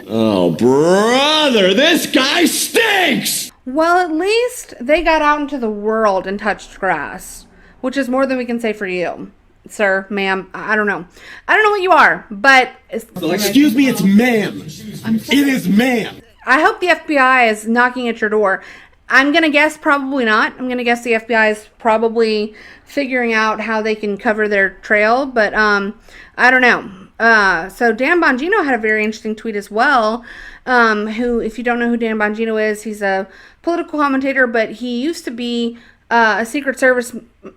Oh, brother, this guy stinks! Well, at least they got out into the world and touched grass, which is more than we can say for you, sir, ma'am. I don't know. I don't know what you are, but... Excuse me, it's ma'am. It is ma'am. I hope the FBI is knocking at your door. I'm going to guess probably not. I'm going to guess the FBI is probably figuring out how they can cover their trail, but I don't know. So Dan Bongino had a very interesting tweet as well, who, if you don't know who Dan Bongino is, he's a political commentator, but he used to be a Secret Service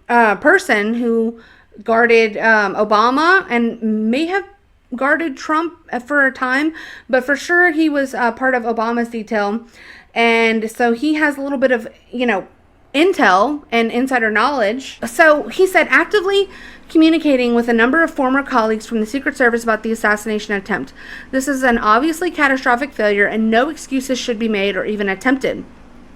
person who guarded Obama and may have guarded Trump for a time, but for sure he was part of Obama's detail. And so he has a little bit of, you know, intel and insider knowledge. So he said, actively communicating with a number of former colleagues from the Secret Service about the assassination attempt. This is an obviously catastrophic failure and no excuses should be made or even attempted.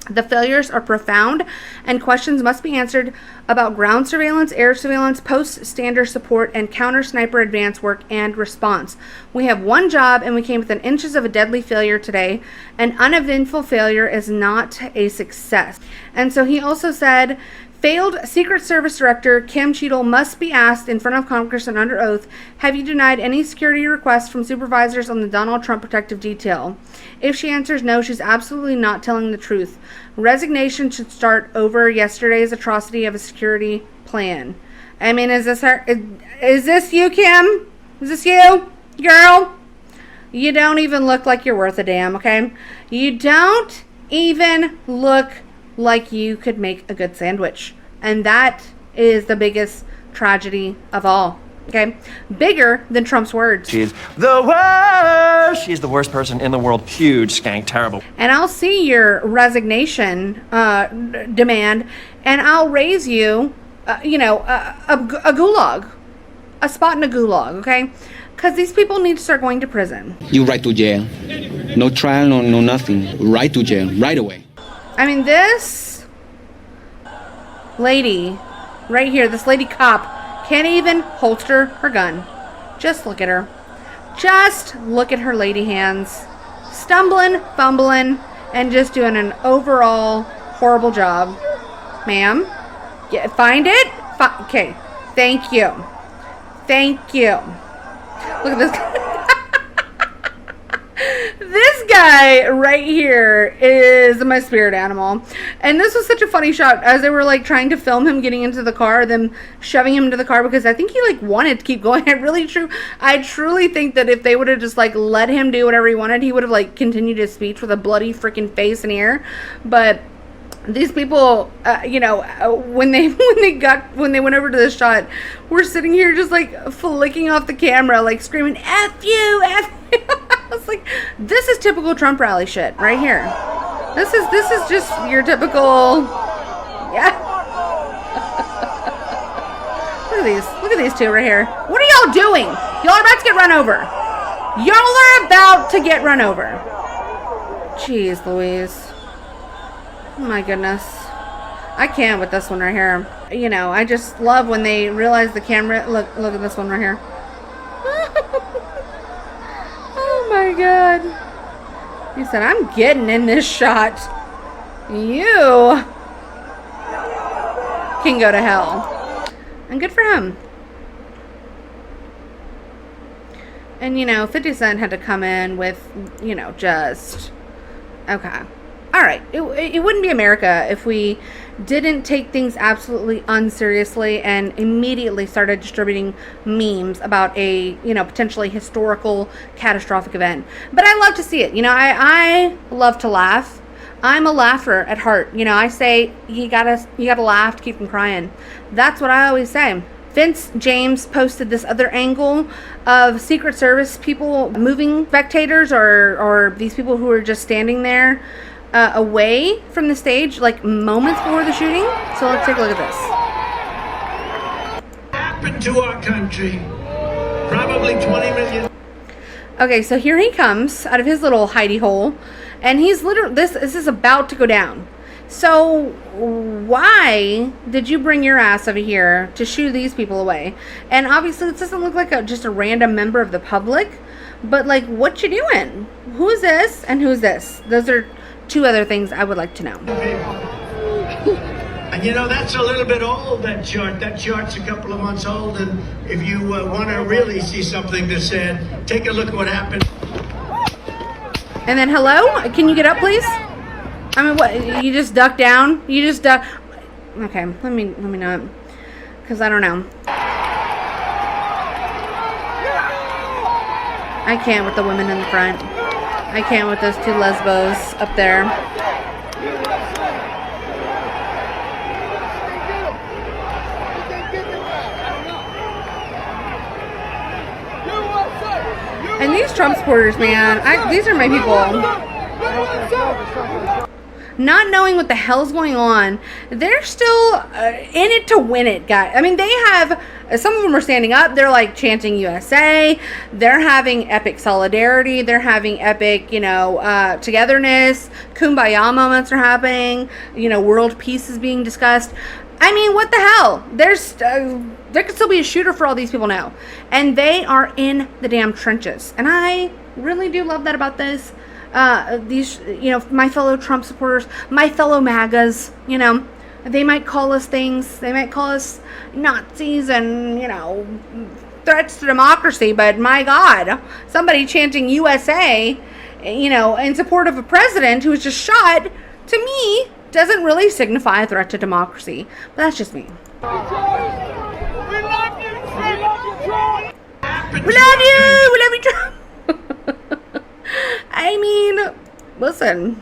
The failures are profound, and questions must be answered about ground surveillance, air surveillance, post-standard support, and counter-sniper advance work and response. We have one job, and we came within inches of a deadly failure today. An uneventful failure is not a success. And so he also said, failed Secret Service Director Kim Cheadle must be asked in front of Congress and under oath, have you denied any security requests from supervisors on the Donald Trump protective detail? If she answers no, she's absolutely not telling the truth. Resignation should start over yesterday's atrocity of a security plan. I mean, is this her? Is this you, Kim? Is this you, girl? You don't even look like you're worth a damn, okay? You don't even look like you could make a good sandwich. And that is the biggest tragedy of all. Okay? Bigger than Trump's words. She's the worst. She's the worst person in the world. Huge skank, terrible. And I'll see your resignation demand, and I'll raise you, a gulag. A spot in a gulag, okay? Because these people need to start going to prison. You right to jail. No trial, no nothing. Right to jail, right away. I mean, this lady right here, this lady cop, can't even holster her gun. Just look at her. Just look at her lady hands. Stumbling, fumbling, and just doing an overall horrible job. Ma'am, find it? Okay, thank you. Thank you. Look at this. This guy right here is my spirit animal. And this was such a funny shot as they were like trying to film him getting into the car, them shoving him into the car, because I think he like wanted to keep going. I truly think that if they would have just like let him do whatever he wanted, he would have like continued his speech with a bloody freaking face and ear. But these people, when they went over to this shot, we're sitting here just like flicking off the camera, like screaming, F you, F you. I was like, this is typical Trump rally shit right here. This is just your typical, yeah. Look at these two right here. What are y'all doing? Y'all are about to get run over. Y'all are about to get run over. Jeez Louise. Oh my goodness. I can't with this one right here. I just love when they realize the camera. Look at this one right here. Oh my God. He said, I'm getting in this shot. You can go to hell. And good for him. And 50 Cent had to come in with, just, okay. All right, it wouldn't be America if we didn't take things absolutely unseriously and immediately started distributing memes about a, potentially historical, catastrophic event. But I love to see it. I love to laugh. I'm a laugher at heart. I say you gotta laugh to keep from crying. That's what I always say. Vince James posted this other angle of Secret Service people moving spectators or these people who are just standing there away from the stage, like moments before the shooting. So let's take a look at this. Happened to our country, probably 20 million. Okay, so here he comes out of his little hidey hole, and he's literally this is about to go down. So why did you bring your ass over here to shoo these people away? And obviously this doesn't look like just a random member of the public, but like, what you doing? Who is this and who is this? Those are two other things I would like to know. And that's a little bit old, that chart. That chart's a couple of months old, and if you want to really see something that's said, take a look at what happened. And then, hello? Can you get up, please? I mean, what? You just duck down? You just duck? Okay, let me not, because I don't know. I can't with the women in the front. I can't with those two lesbos up there. And these Trump supporters, man, these are my people. not knowing what the hell's going on, they're still in it to win it, guys. I mean, they have, some of them are standing up, they're like chanting USA, they're having epic solidarity, they're having epic, togetherness, kumbaya moments are happening, world peace is being discussed. I mean, what the hell? There could still be a shooter for all these people now. And they are in the damn trenches. And I really do love that about this. These, my fellow Trump supporters, my fellow MAGAs, they might call us things. They might call us Nazis and, threats to democracy. But my God, somebody chanting USA, in support of a president who was just shot, to me, doesn't really signify a threat to democracy. But that's just me. We love you, Trump! We love you, Trump! I mean, listen.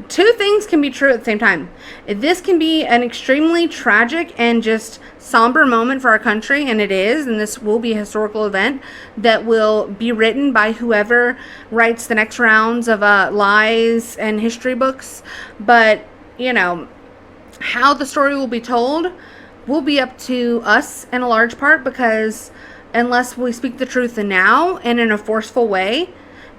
Two things can be true at the same time. This can be an extremely tragic and just somber moment for our country, and it is, and this will be a historical event that will be written by whoever writes the next rounds of lies and history books. But, how the story will be told will be up to us in a large part, because unless we speak the truth now and in a forceful way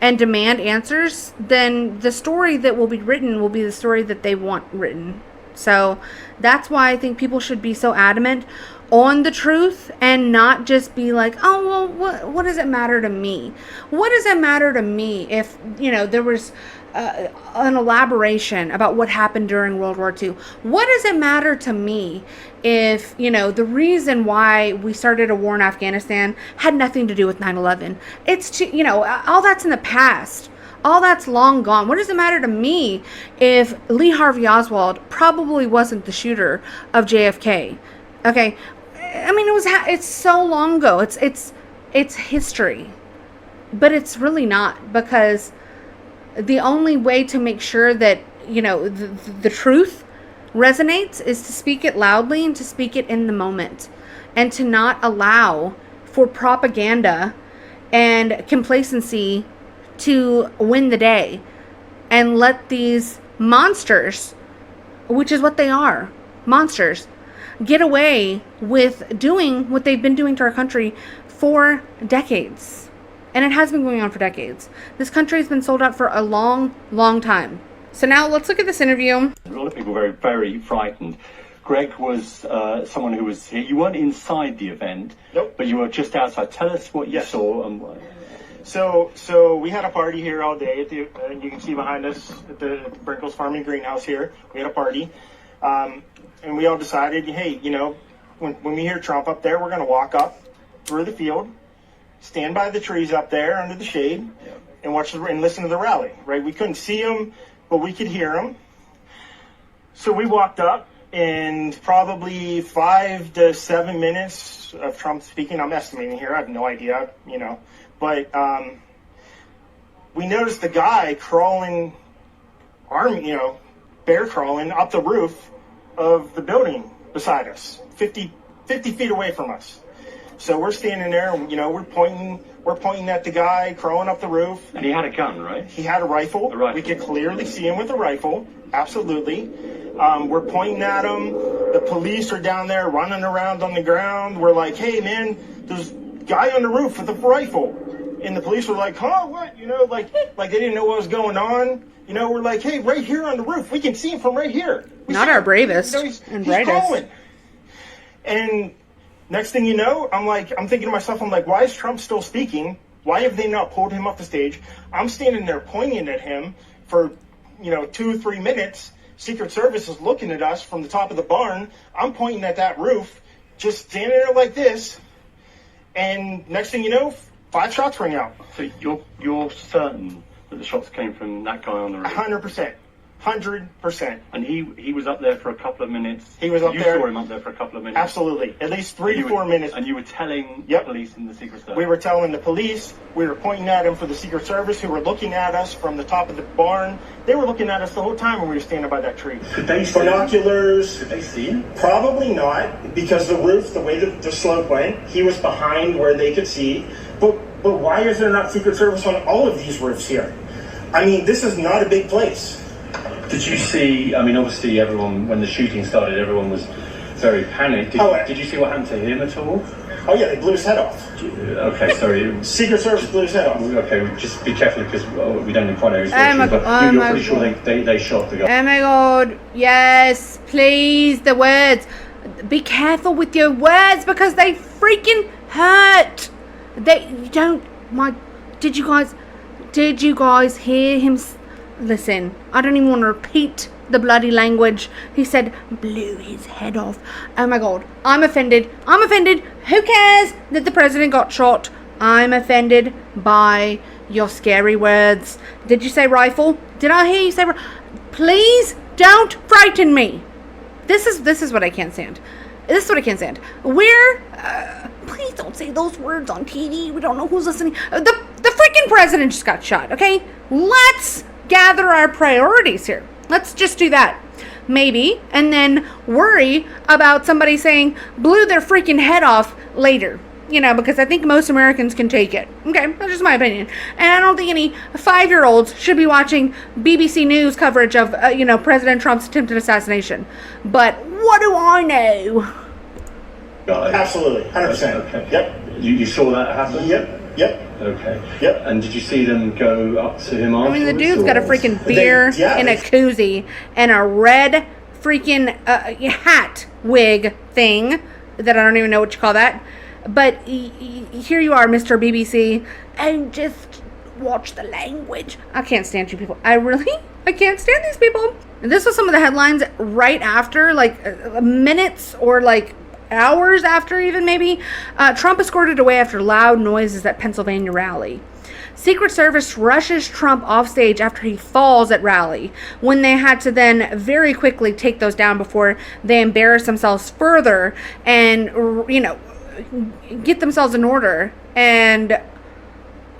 and demand answers, then the story that will be written will be the story that they want written. So that's why I think people should be so adamant on the truth and not just be like, oh, well, what does it matter to me? What does it matter to me if, there was an elaboration about what happened during World War II? What does it matter to me if, the reason why we started a war in Afghanistan had nothing to do with 9/11? It's, all that's in the past. All that's long gone. What does it matter to me if Lee Harvey Oswald probably wasn't the shooter of JFK? Okay, I mean, it's so long ago. It's history, but it's really not, because the only way to make sure that the truth resonates is to speak it loudly and to speak it in the moment, and to not allow for propaganda and complacency to win the day, and let these monsters, which is what they are, monsters, get away with doing what they've been doing to our country for decades. And it has been going on for decades. This country has been sold out for a long, long time. So now let's look at this interview. A lot of people were very, very frightened. Greg was someone who was here. You weren't inside the event, nope, but you were just outside. Tell us what you saw. And So we had a party here all day. You can see behind us at the Brinkles Farming Greenhouse here. We had a party. And we all decided, hey, when we hear Trump up there, we're going to walk up through the field, stand by the trees up there under the shade, and watch and listen to the rally, right? We couldn't see him, but we could hear him. So we walked up, and probably 5 to 7 minutes of Trump speaking. I'm estimating here. I have no idea, But we noticed the guy crawling, bear crawling up the roof of the building beside us, 50 feet away from us. So we're standing there, and, we're pointing at the guy crawling up the roof. And he had a gun, right? He had a rifle. We could clearly see him with a rifle. Absolutely. We're pointing at him. The police are down there running around on the ground. We're like, hey, man, there's a guy on the roof with a rifle. And the police were like, huh, what? Like they didn't know what was going on. We're like, hey, right here on the roof. We can see him from right here. Not our bravest and brightest. Crawling. And next thing you know, I'm thinking to myself, why is Trump still speaking? Why have they not pulled him off the stage? I'm standing there pointing at him for, 2 or 3 minutes. Secret Service is looking at us from the top of the barn. I'm pointing at that roof, just standing there like this. And next thing you know, 5 shots ring out. So you're certain that the shots came from that guy on the roof? 100%. 100%. And he was up there for a couple of minutes. He was up there. You saw him up there for a couple of minutes. Absolutely. At least 3 to 4 minutes. And you were telling the police and the Secret Service? We were telling the police. We were pointing at him for the Secret Service, who were looking at us from the top of the barn. They were looking at us the whole time when we were standing by that tree. Did they see binoculars? Did they see him? Probably not, because the roof, the way the slope went, he was behind where they could see. But why is there not Secret Service on all of these roofs here? I mean, this is not a big place. Did you see, I mean, obviously everyone, when the shooting started, everyone was very panicked. Did you see what happened to him at all? Oh yeah, they blew his head off. Okay, sorry. Secret Service blew his head off. Okay, just be careful because we don't quite know his version, but you're pretty sure they shot the guy. Oh my god, yes, please, the words. Be careful with your words because they freaking hurt. Did you guys hear him? Listen, I don't even want to repeat the bloody language. He said, blew his head off. Oh my god, I'm offended. Who cares that the president got shot? I'm offended by your scary words. Did you say rifle? Did I hear you say please don't frighten me. This is what I can't stand. Please don't say those words on TV. We don't know who's listening. The freaking president just got shot, okay? Let's gather our priorities here. Let's just do that. Maybe. And then worry about somebody saying blew their freaking head off later. You know, because I think most Americans can take it. Okay, that's just my opinion. And I don't think any 5-year-olds should be watching BBC News coverage of, President Trump's attempted assassination. But what do I know? Absolutely, 100%. Okay. Yep. You saw that happen? Yep. Okay. Yep. And did you see them go up to him afterwards? I mean, the dude's got a freaking beer in a koozie and a red freaking hat wig thing that I don't even know what you call that. But here you are, Mr. BBC, and just watch the language. I can't stand you people. I can't stand these people. And this was some of the headlines right after, like minutes or like hours after even maybe. Trump escorted away after loud noises at Pennsylvania rally. Secret Service rushes Trump off stage after he falls at rally, when they had to then very quickly take those down before they embarrass themselves further and, get themselves in order and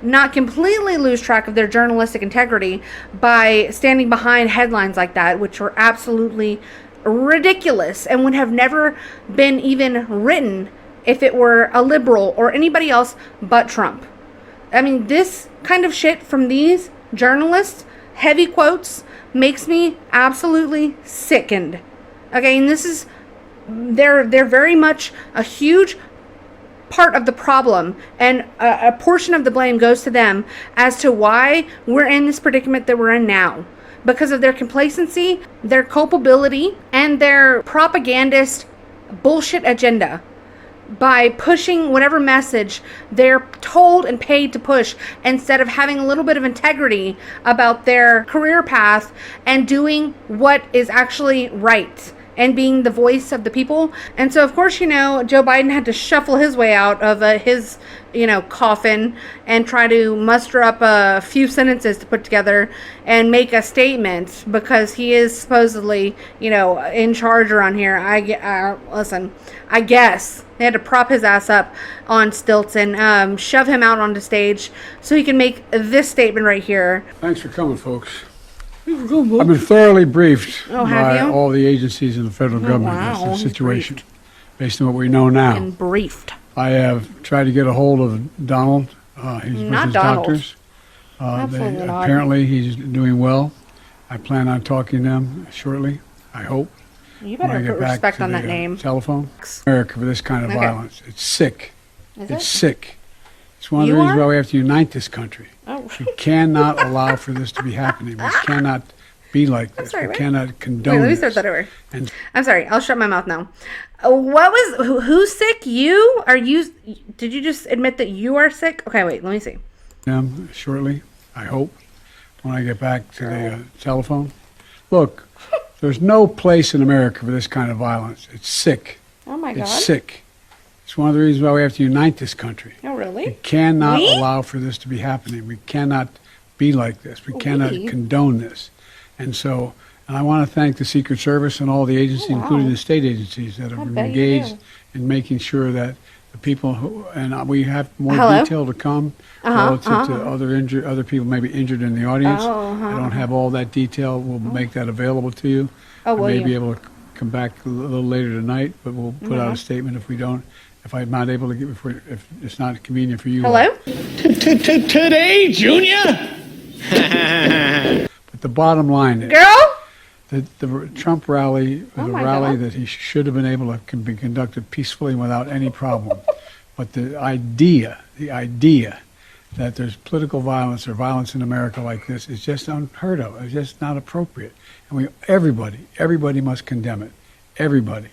not completely lose track of their journalistic integrity by standing behind headlines like that, which were absolutely ridiculous and would have never been even written if it were a liberal or anybody else but Trump. I mean, this kind of shit from these journalists, heavy quotes, makes me absolutely sickened. Okay, and this is, they're very much a huge part of the problem, and a portion of the blame goes to them as to why we're in this predicament that we're in now, because of their complacency, their culpability, and their propagandist bullshit agenda by pushing whatever message they're told and paid to push, instead of having a little bit of integrity about their career path and doing what is actually right and being the voice of the people. And so, of course, Joe Biden had to shuffle his way out of his, coffin and try to muster up a few sentences to put together and make a statement, because he is supposedly, in charge around here. Listen, I guess they had to prop his ass up on stilts and shove him out onto stage so he can make this statement right here. Thanks for coming, folks. I've been thoroughly briefed by you? all the agencies in the federal government as to the situation, based on what we know now. And briefed. I have tried to get a hold of Donald. He's with his doctors. Apparently, he's doing well. I plan on talking to them shortly, I hope. You better put respect on that name. Telephone. America for this kind of violence. It's sick. It's sick. It's one of the reasons why we have to unite this country. We cannot allow for this to be happening. We cannot be like this. Sorry, we cannot condone let me this. start that over. I'm sorry. I'll shut my mouth now. Who's sick? You? Did you just admit that you are sick? Okay, wait. Let me see. Shortly, I hope, when I get back to the telephone. Look, there's no place in America for this kind of violence. It's sick. Oh, my God. It's sick. It's one of the reasons why we have to unite this country. Oh, really? We cannot allow for this to be happening. We cannot be like this. We cannot condone this. And I want to thank the Secret Service and all the agencies, including the state agencies, that have been engaged in making sure that the people we have more detail to come relative to other people maybe injured in the audience. I don't have all that detail. We'll make that available to you. I may be able to come back a little later tonight, but we'll put out a statement if I'm not able to if it's not convenient for you. Hello? Today, Junior? But the bottom line is, girl, The Trump rally was a rally that he should have been able to can be conducted peacefully without any problem. But the idea that there's political violence or violence in America like this is just unheard of. It's just not appropriate. And everybody must condemn it. Everybody.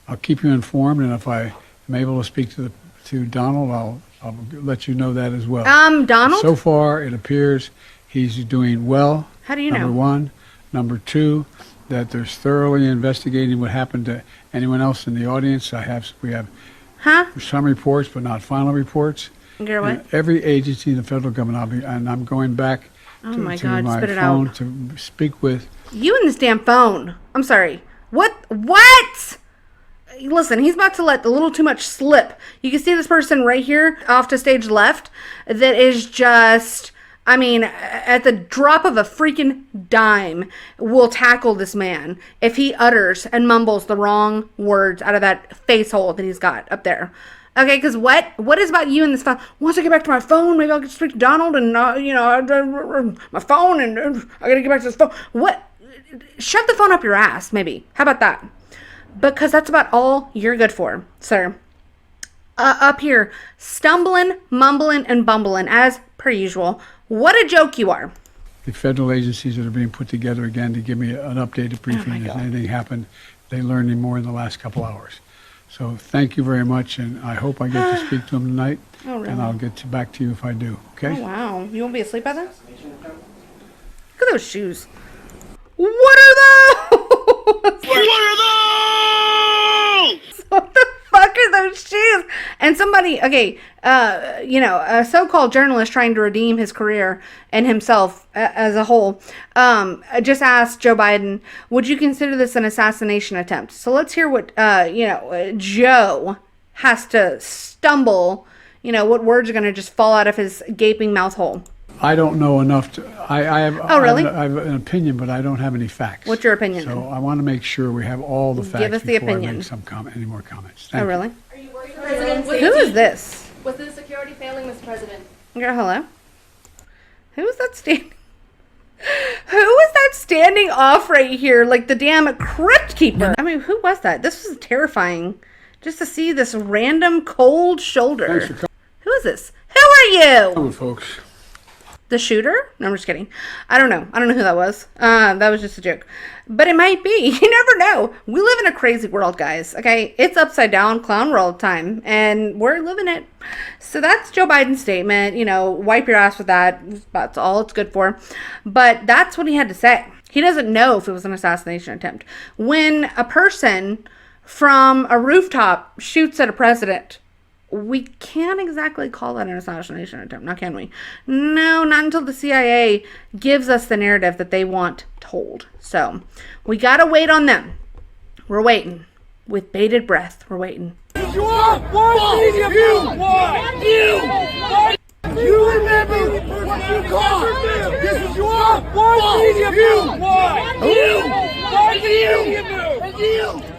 I'll keep you informed, and if I am able to speak to Donald, I'll let you know that as well. Donald? So far, it appears he's doing well. How do you know? Number one. Number two, that there's thoroughly investigating what happened to anyone else in the audience. We have some reports, but not final reports. Every agency in the federal government, I'm going back to my phone to speak with. You and this damn phone. I'm sorry. What? Listen, he's about to let a little too much slip. You can see this person right here off to stage left that is just, I mean, at the drop of a freaking dime, will tackle this man if he utters and mumbles the wrong words out of that face hole that he's got up there. Okay, because what is about you and this phone? Once I get back to my phone, maybe I'll get to speak to Donald and, my phone, and I gotta get back to this phone. What? Shove the phone up your ass, maybe. How about that? Because that's about all you're good for, sir. Up here, stumbling, mumbling, and bumbling, as per usual. What a joke you are. The federal agencies that are being put together again to give me an updated briefing. Has anything happened? They learned any more in the last couple hours. So thank you very much, and I hope I get to speak to him tonight. Oh, really? And I'll get back to you if I do, okay? Oh, wow. You won't be asleep by then? Look at those shoes. What are those? What are those? What the fuck are those shoes? And somebody, a so-called journalist trying to redeem his career and himself as a whole, just asked Joe Biden, would you consider this an assassination attempt? So let's hear what, Joe has to stumble, what words are going to just fall out of his gaping mouth hole. I don't know enough to. I have. Oh, really? I have an opinion, but I don't have any facts. What's your opinion? So I want to make sure we have all the facts. Give us the opinion. I make any more comments. Thank you. Really? Are you worried, President? Who is this? Was the security failing, Mr. President? Hello. Who is that standing? Who is that standing off right here, like the damn crypt keeper? I mean, who was that? This was terrifying, just to see this random cold shoulder. Who is this? Who are you? Hello, folks. The shooter? No, I'm just kidding. I don't know who that was. That was just a joke. But it might be. You never know. We live in a crazy world, guys. Okay? It's upside down clown world time. And we're living it. So that's Joe Biden's statement. Wipe your ass with that. That's all it's good for. But that's what he had to say. He doesn't know if it was an assassination attempt. When a person from a rooftop shoots at a president, we can't exactly call that an assassination attempt, now can we? No, not until the CIA gives us the narrative that they want told. So, we gotta wait on them. We're waiting. With bated breath, we're waiting. You remember what you caused. This is your media move. You.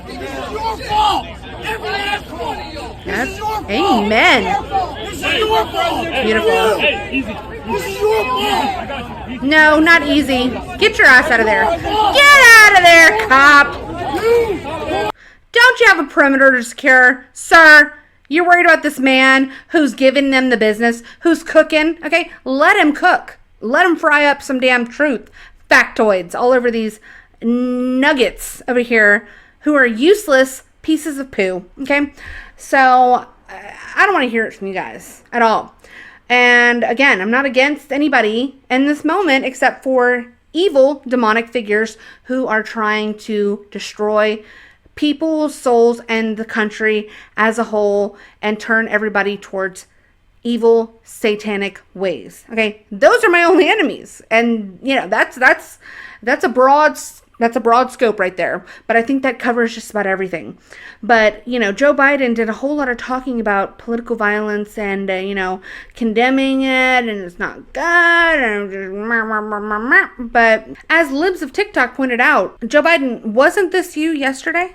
This is your fault. Every last one. Yes. Amen. This is your fault. Beautiful. This is your fault. No, not easy. Get your ass out of there. Get out of there, cop. Don't you have a perimeter to secure, sir? You're worried about this man who's giving them the business, who's cooking. Okay, let him cook. Let him fry up some damn truth. Factoids all over these nuggets over here who are useless pieces of poo. Okay, so I don't want to hear it from you guys at all. And again, I'm not against anybody in this moment except for evil demonic figures who are trying to destroy people's souls and the country as a whole and turn everybody towards evil satanic ways. Okay, those are my only enemies, and that's a broad scope right there, but I think that covers just about everything. But Joe Biden did a whole lot of talking about political violence and condemning it, and it's not good, and but as libs of TikTok pointed out, Joe Biden, wasn't this you yesterday?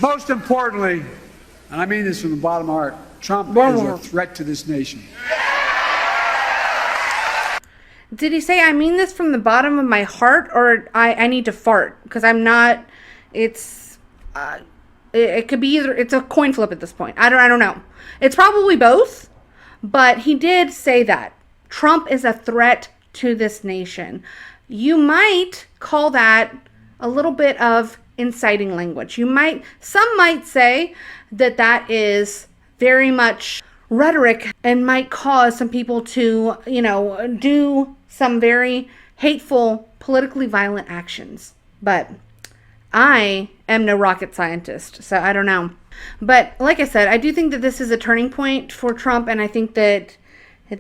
Most importantly, and I mean this from the bottom of my heart, Trump is a threat to this nation. Did he say, I mean this from the bottom of my heart, or I need to fart? Because I'm not, it's, it could be either, it's a coin flip at this point. I don't know. It's probably both, but he did say that Trump is a threat to this nation. You might call that a little bit of inciting language. Some might say that that is very much rhetoric and might cause some people to, do some very hateful, politically violent actions. But I am no rocket scientist, so I don't know. But like I said, I do think that this is a turning point for Trump, and I think that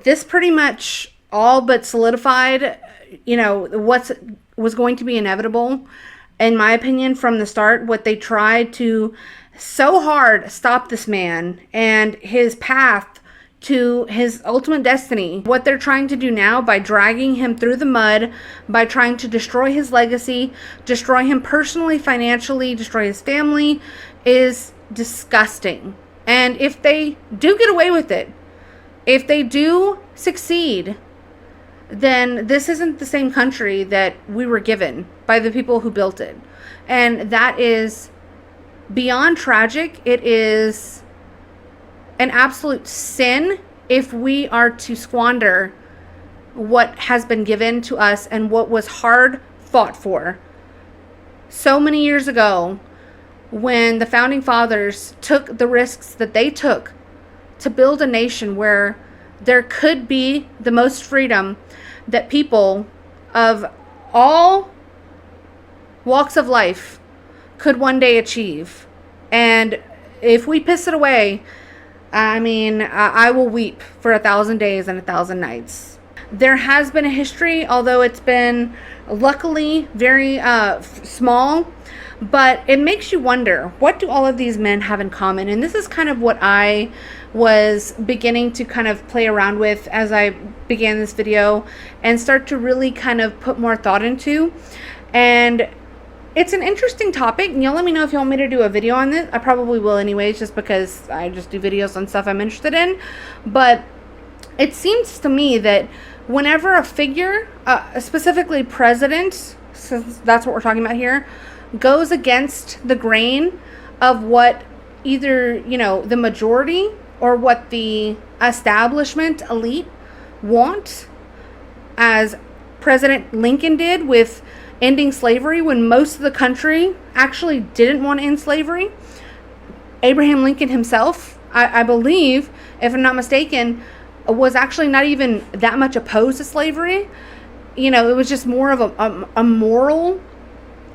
this pretty much all but solidified, what was going to be inevitable, in my opinion, from the start. What they tried to so hard stop this man and his path to his ultimate destiny. What they're trying to do now by dragging him through the mud, by trying to destroy his legacy, destroy him personally, financially, destroy his family, is disgusting. And if they do get away with it, if they do succeed, then this isn't the same country that we were given by the people who built it. And that is beyond tragic. It is an absolute sin if we are to squander what has been given to us and what was hard fought for so many years ago, when the founding fathers took the risks that they took to build a nation where there could be the most freedom that people of all walks of life could one day achieve. And if we piss it away, I will weep for 1,000 days and 1,000 nights. There has been a history, although it's been luckily very small, but it makes you wonder, what do all of these men have in common? And this is kind of what I was beginning to kind of play around with as I began this video and start to really kind of put more thought into. And it's an interesting topic, and y'all let me know if you want me to do a video on this. I probably will anyways, just because I just do videos on stuff I'm interested in. But it seems to me that whenever a figure, specifically president, since that's what we're talking about here, goes against the grain of what either, the majority or what the establishment elite want, as President Lincoln did with ending slavery when most of the country actually didn't want to end slavery. Abraham Lincoln himself, I believe, if I'm not mistaken, was actually not even that much opposed to slavery. It was just more of a moral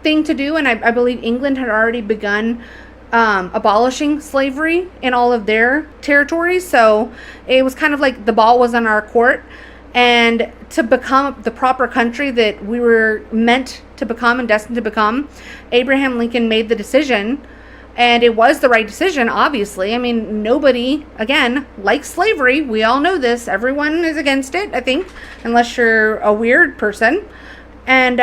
thing to do, and I believe England had already begun abolishing slavery in all of their territories, so it was kind of like the ball was on our court. And to become the proper country that we were meant to become and destined to become, Abraham Lincoln made the decision, and it was the right decision, obviously. Nobody, again, likes slavery. We all know this. Everyone is against it, I think, unless you're a weird person. And,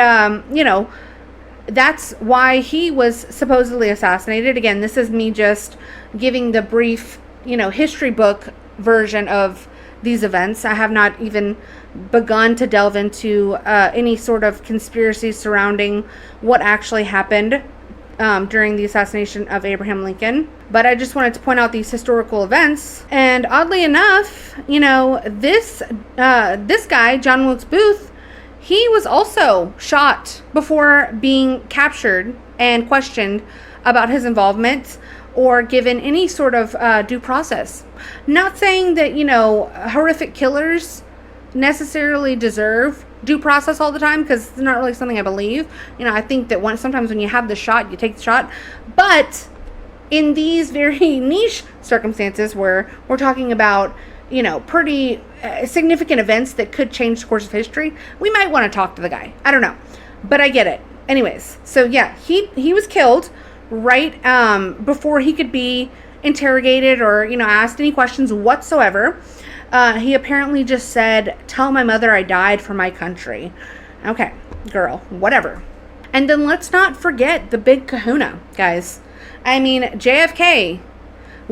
that's why he was supposedly assassinated. Again, this is me just giving the brief, history book version of these events. I have not even begun to delve into any sort of conspiracy surrounding what actually happened during the assassination of Abraham Lincoln. But I just wanted to point out these historical events. And oddly enough, this guy, John Wilkes Booth, he was also shot before being captured and questioned about his involvement or given any sort of due process. Not saying that, horrific killers necessarily deserve due process all the time, because it's not really something I believe. I think that sometimes when you have the shot, you take the shot. But in these very niche circumstances where we're talking about, pretty significant events that could change the course of history, we might want to talk to the guy. I don't know, but I get it. Anyways, so yeah, he was killed right before he could be interrogated or asked any questions whatsoever. He apparently just said, "Tell my mother I died for my country." Okay, girl, whatever. And then let's not forget the big kahuna, guys. JFK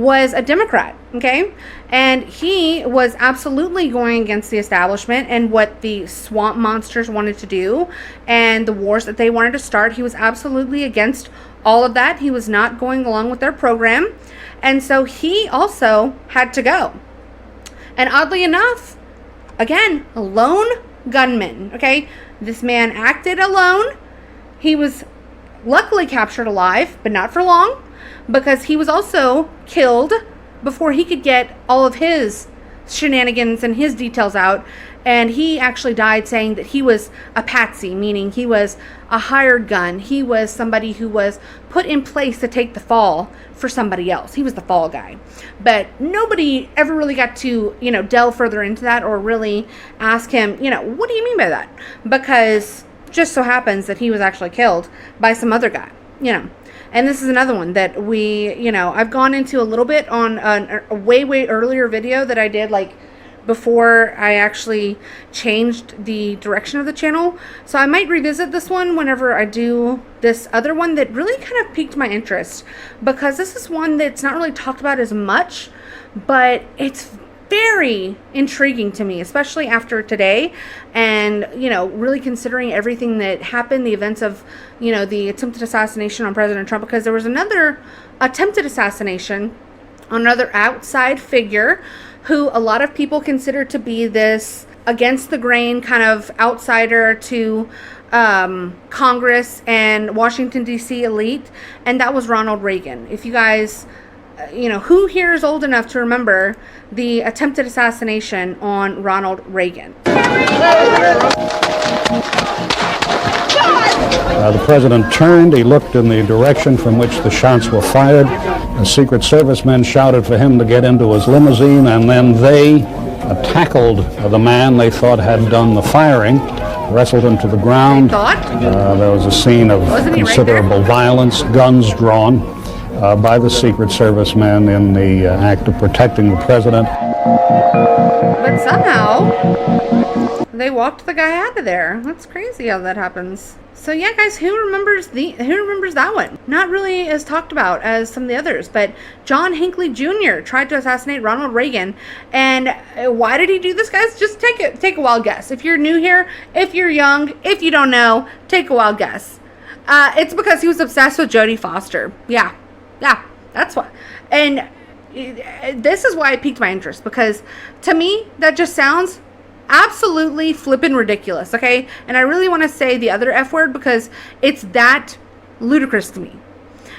was a Democrat, okay? And he was absolutely going against the establishment and what the swamp monsters wanted to do and the wars that they wanted to start. He was absolutely against all of that. He was not going along with their program. And so he also had to go. And oddly enough, again, a lone gunman, okay? This man acted alone. He was luckily captured alive, but not for long, because he was also killed before he could get all of his shenanigans and his details out. And he actually died saying that he was a patsy, meaning he was a hired gun. He was somebody who was put in place to take the fall for somebody else. He was the fall guy. But nobody ever really got to, delve further into that or really ask him, what do you mean by that? Because just so happens that he was actually killed by some other guy, And this is another one that I've gone into a little bit on a way earlier video that I did, like, before I actually changed the direction of the channel. So I might revisit this one whenever I do this other one that really kind of piqued my interest, because this is one that's not really talked about as much, but it's very intriguing to me, especially after today, and really considering everything that happened, the events of the attempted assassination on President Trump, because there was another attempted assassination on another outside figure who a lot of people consider to be this against the grain kind of outsider to Congress and Washington D.C. elite, and that was Ronald Reagan. If you guys who here is old enough to remember the attempted assassination on Ronald Reagan? The president turned, he looked in the direction from which the shots were fired. The Secret Service men shouted for him to get into his limousine, and then they tackled the man they thought had done the firing, wrestled him to the ground. There was a scene of considerable violence, guns drawn by the Secret Service men in the act of protecting the president. But somehow they walked the guy out of there. That's crazy how that happens. So yeah, guys, who remembers that one? Not really as talked about as some of the others, but John Hinckley Jr. tried to assassinate Ronald Reagan. And why did he do this, guys? Just take a wild guess. If you're new here, if you're young, if you don't know, take a wild guess. It's because he was obsessed with Jodie Foster. Yeah, that's why. And this is why it piqued my interest, because to me, that just sounds absolutely flippin' ridiculous, okay? And I really want to say the other F word because it's that ludicrous to me.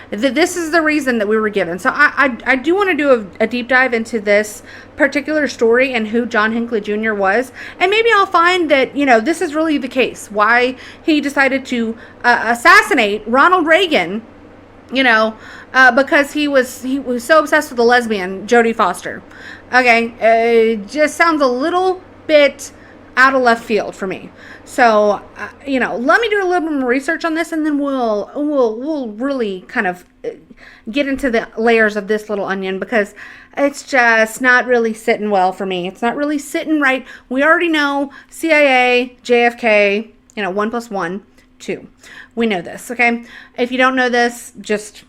This is the reason that we were given. So I do want to do a deep dive into this particular story and who John Hinckley Jr. was. And maybe I'll find that, this is really the case. Why he decided to assassinate Ronald Reagan, because he was so obsessed with the lesbian, Jodie Foster. Okay, it just sounds a little bit out of left field for me. So, let me do a little bit more research on this, and then we'll really kind of get into the layers of this little onion, because it's just not really sitting well for me. It's not really sitting right. We already know CIA, JFK, 1 + 1, 2. We know this, okay? If you don't know this, just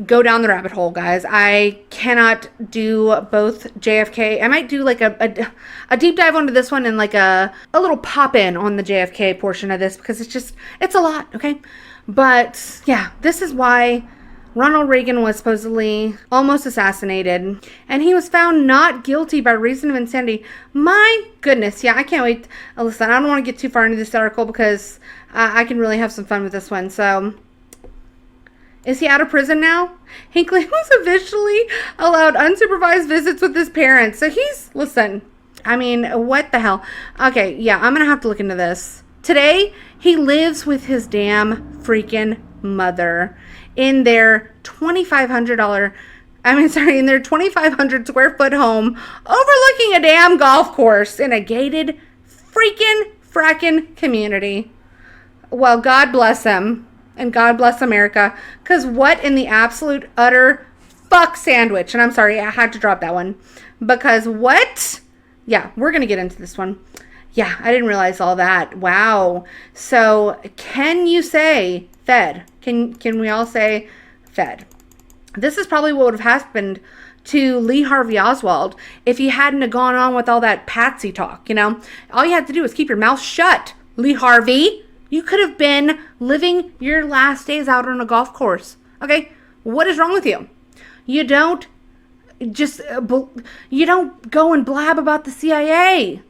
go down the rabbit hole, guys. I cannot do both JFK. I might do like a deep dive onto this one and like a little pop in on the JFK portion of this, because it's a lot, okay? But yeah, this is why Ronald Reagan was supposedly almost assassinated, and he was found not guilty by reason of insanity. My goodness, yeah, I can't wait. Listen, I don't want to get too far into this article because I can really have some fun with this one. So, is he out of prison now? Hinckley was officially allowed unsupervised visits with his parents. So listen, I mean, what the hell? Okay, yeah, I'm going to have to look into this. Today, he lives with his damn freaking mother in their in their 2,500 square foot home overlooking a damn golf course in a gated frackin' community. Well, God bless him. And God bless America, because what in the absolute utter fuck sandwich. And I'm sorry, I had to drop that one. Because what? Yeah, we're going to get into this one. Yeah, I didn't realize all that. Wow. So can you say Fed? Can we all say Fed? This is probably what would have happened to Lee Harvey Oswald if he hadn't have gone on with all that patsy talk, you know? All you had to do was keep your mouth shut, Lee Harvey. You could have been living your last days out on a golf course, okay? What is wrong with you? You don't go and blab about the CIA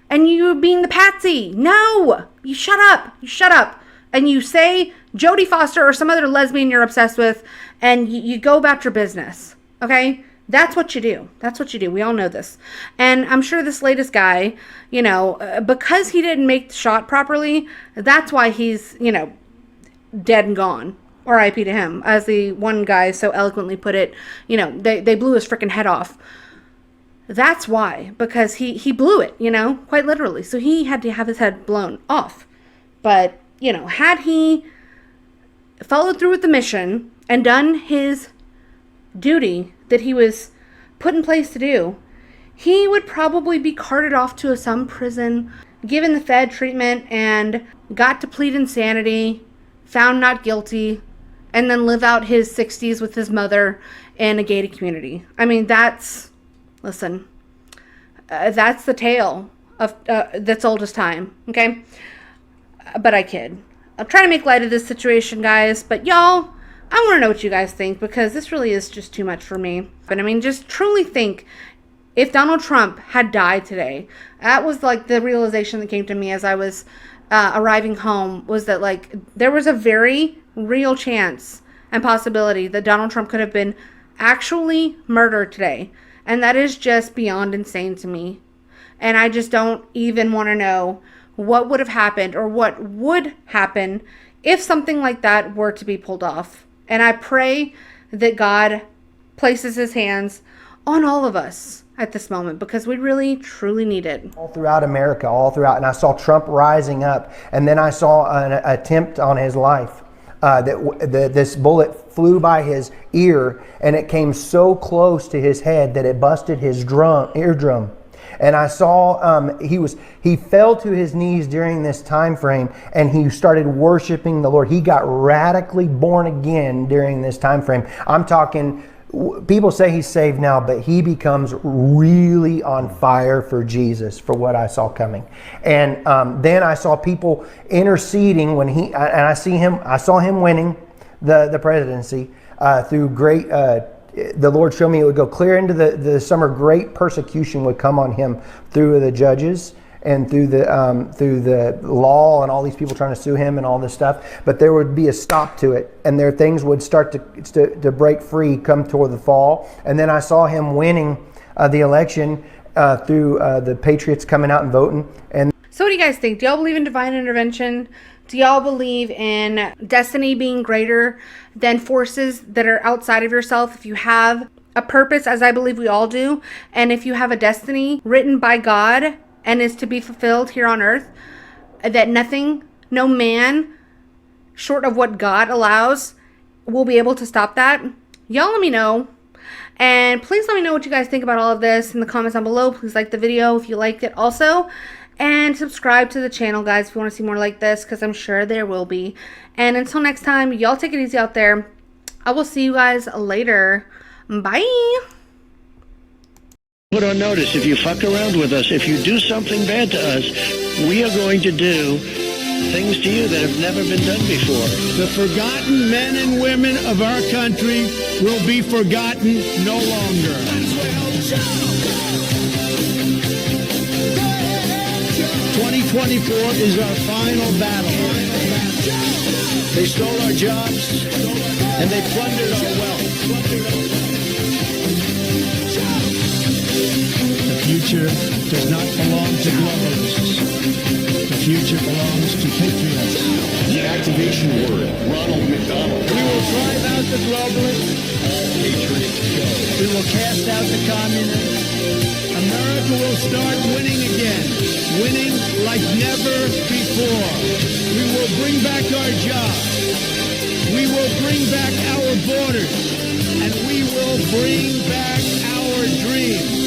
and you being the patsy. No, you shut up. You shut up. And you say Jodie Foster or some other lesbian you're obsessed with, and you go about your business, okay? That's what you do. That's what you do. We all know this. And I'm sure this latest guy, you know, because he didn't make the shot properly, that's why he's, you know, dead and gone. R.I.P. to him. As the one guy so eloquently put it, you know, they blew his freaking head off. That's why. Because he blew it, you know, quite literally. So he had to have his head blown off. But, you know, had he followed through with the mission and done his duty that he was put in place to do, he would probably be carted off to some prison, given the Fed treatment, and got to plead insanity, found not guilty, and then live out his 60s with his mother in a gated community. I mean, that's the tale of that's old as time, okay? But I kid. I'll try to make light of this situation, guys, but y'all, I want to know what you guys think, because this really is just too much for me. But I mean, just truly think, if Donald Trump had died today, that was like the realization that came to me as I was arriving home, was that like there was a very real chance and possibility that Donald Trump could have been actually murdered today. And that is just beyond insane to me. And I just don't even want to know what would have happened or what would happen if something like that were to be pulled off. And I pray that God places his hands on all of us at this moment, because we really, truly need it. All throughout America, all throughout. And I saw Trump rising up. And then I saw an attempt on his life. This bullet flew by his ear, and it came so close to his head that it busted his eardrum. And I saw he fell to his knees during this time frame, and he started worshiping the Lord. He got radically born again during this time frame. I'm talking, people say he's saved now, but he becomes really on fire for Jesus, for what I saw coming. And then I saw people interceding when I saw him winning the presidency through great. The Lord showed me it would go clear into the summer. Great persecution would come on him through the judges and through the law and all these people trying to sue him and all this stuff. But there would be a stop to it, and things would start to break free come toward the fall. And then I saw him winning the election through the Patriots coming out and voting. And so what do you guys think? Do y'all believe in divine intervention? Do y'all believe in destiny being greater than forces that are outside of yourself? If you have a purpose, as I believe we all do, and if you have a destiny written by God and is to be fulfilled here on earth, that nothing, no man, short of what God allows, will be able to stop that, y'all let me know. And please let me know what you guys think about all of this in the comments down below. Please like the video if you liked it also. And subscribe to the channel, guys, if you want to see more like this, because I'm sure there will be. And until next time, y'all take it easy out there. I will see you guys later. Bye. Put on notice, if you fuck around with us, if you do something bad to us, we are going to do things to you that have never been done before. The forgotten men and women of our country will be forgotten no longer. 2024 is our final battle. They stole our jobs and they plundered our wealth. The future does not belong to globalists. The future belongs to patriots. The activation word, Ronald McDonald. We will drive out the globalists. We will cast out the communists. America will start winning again. Winning like never before. We will bring back our jobs. We will bring back our borders. And we will bring back our dreams.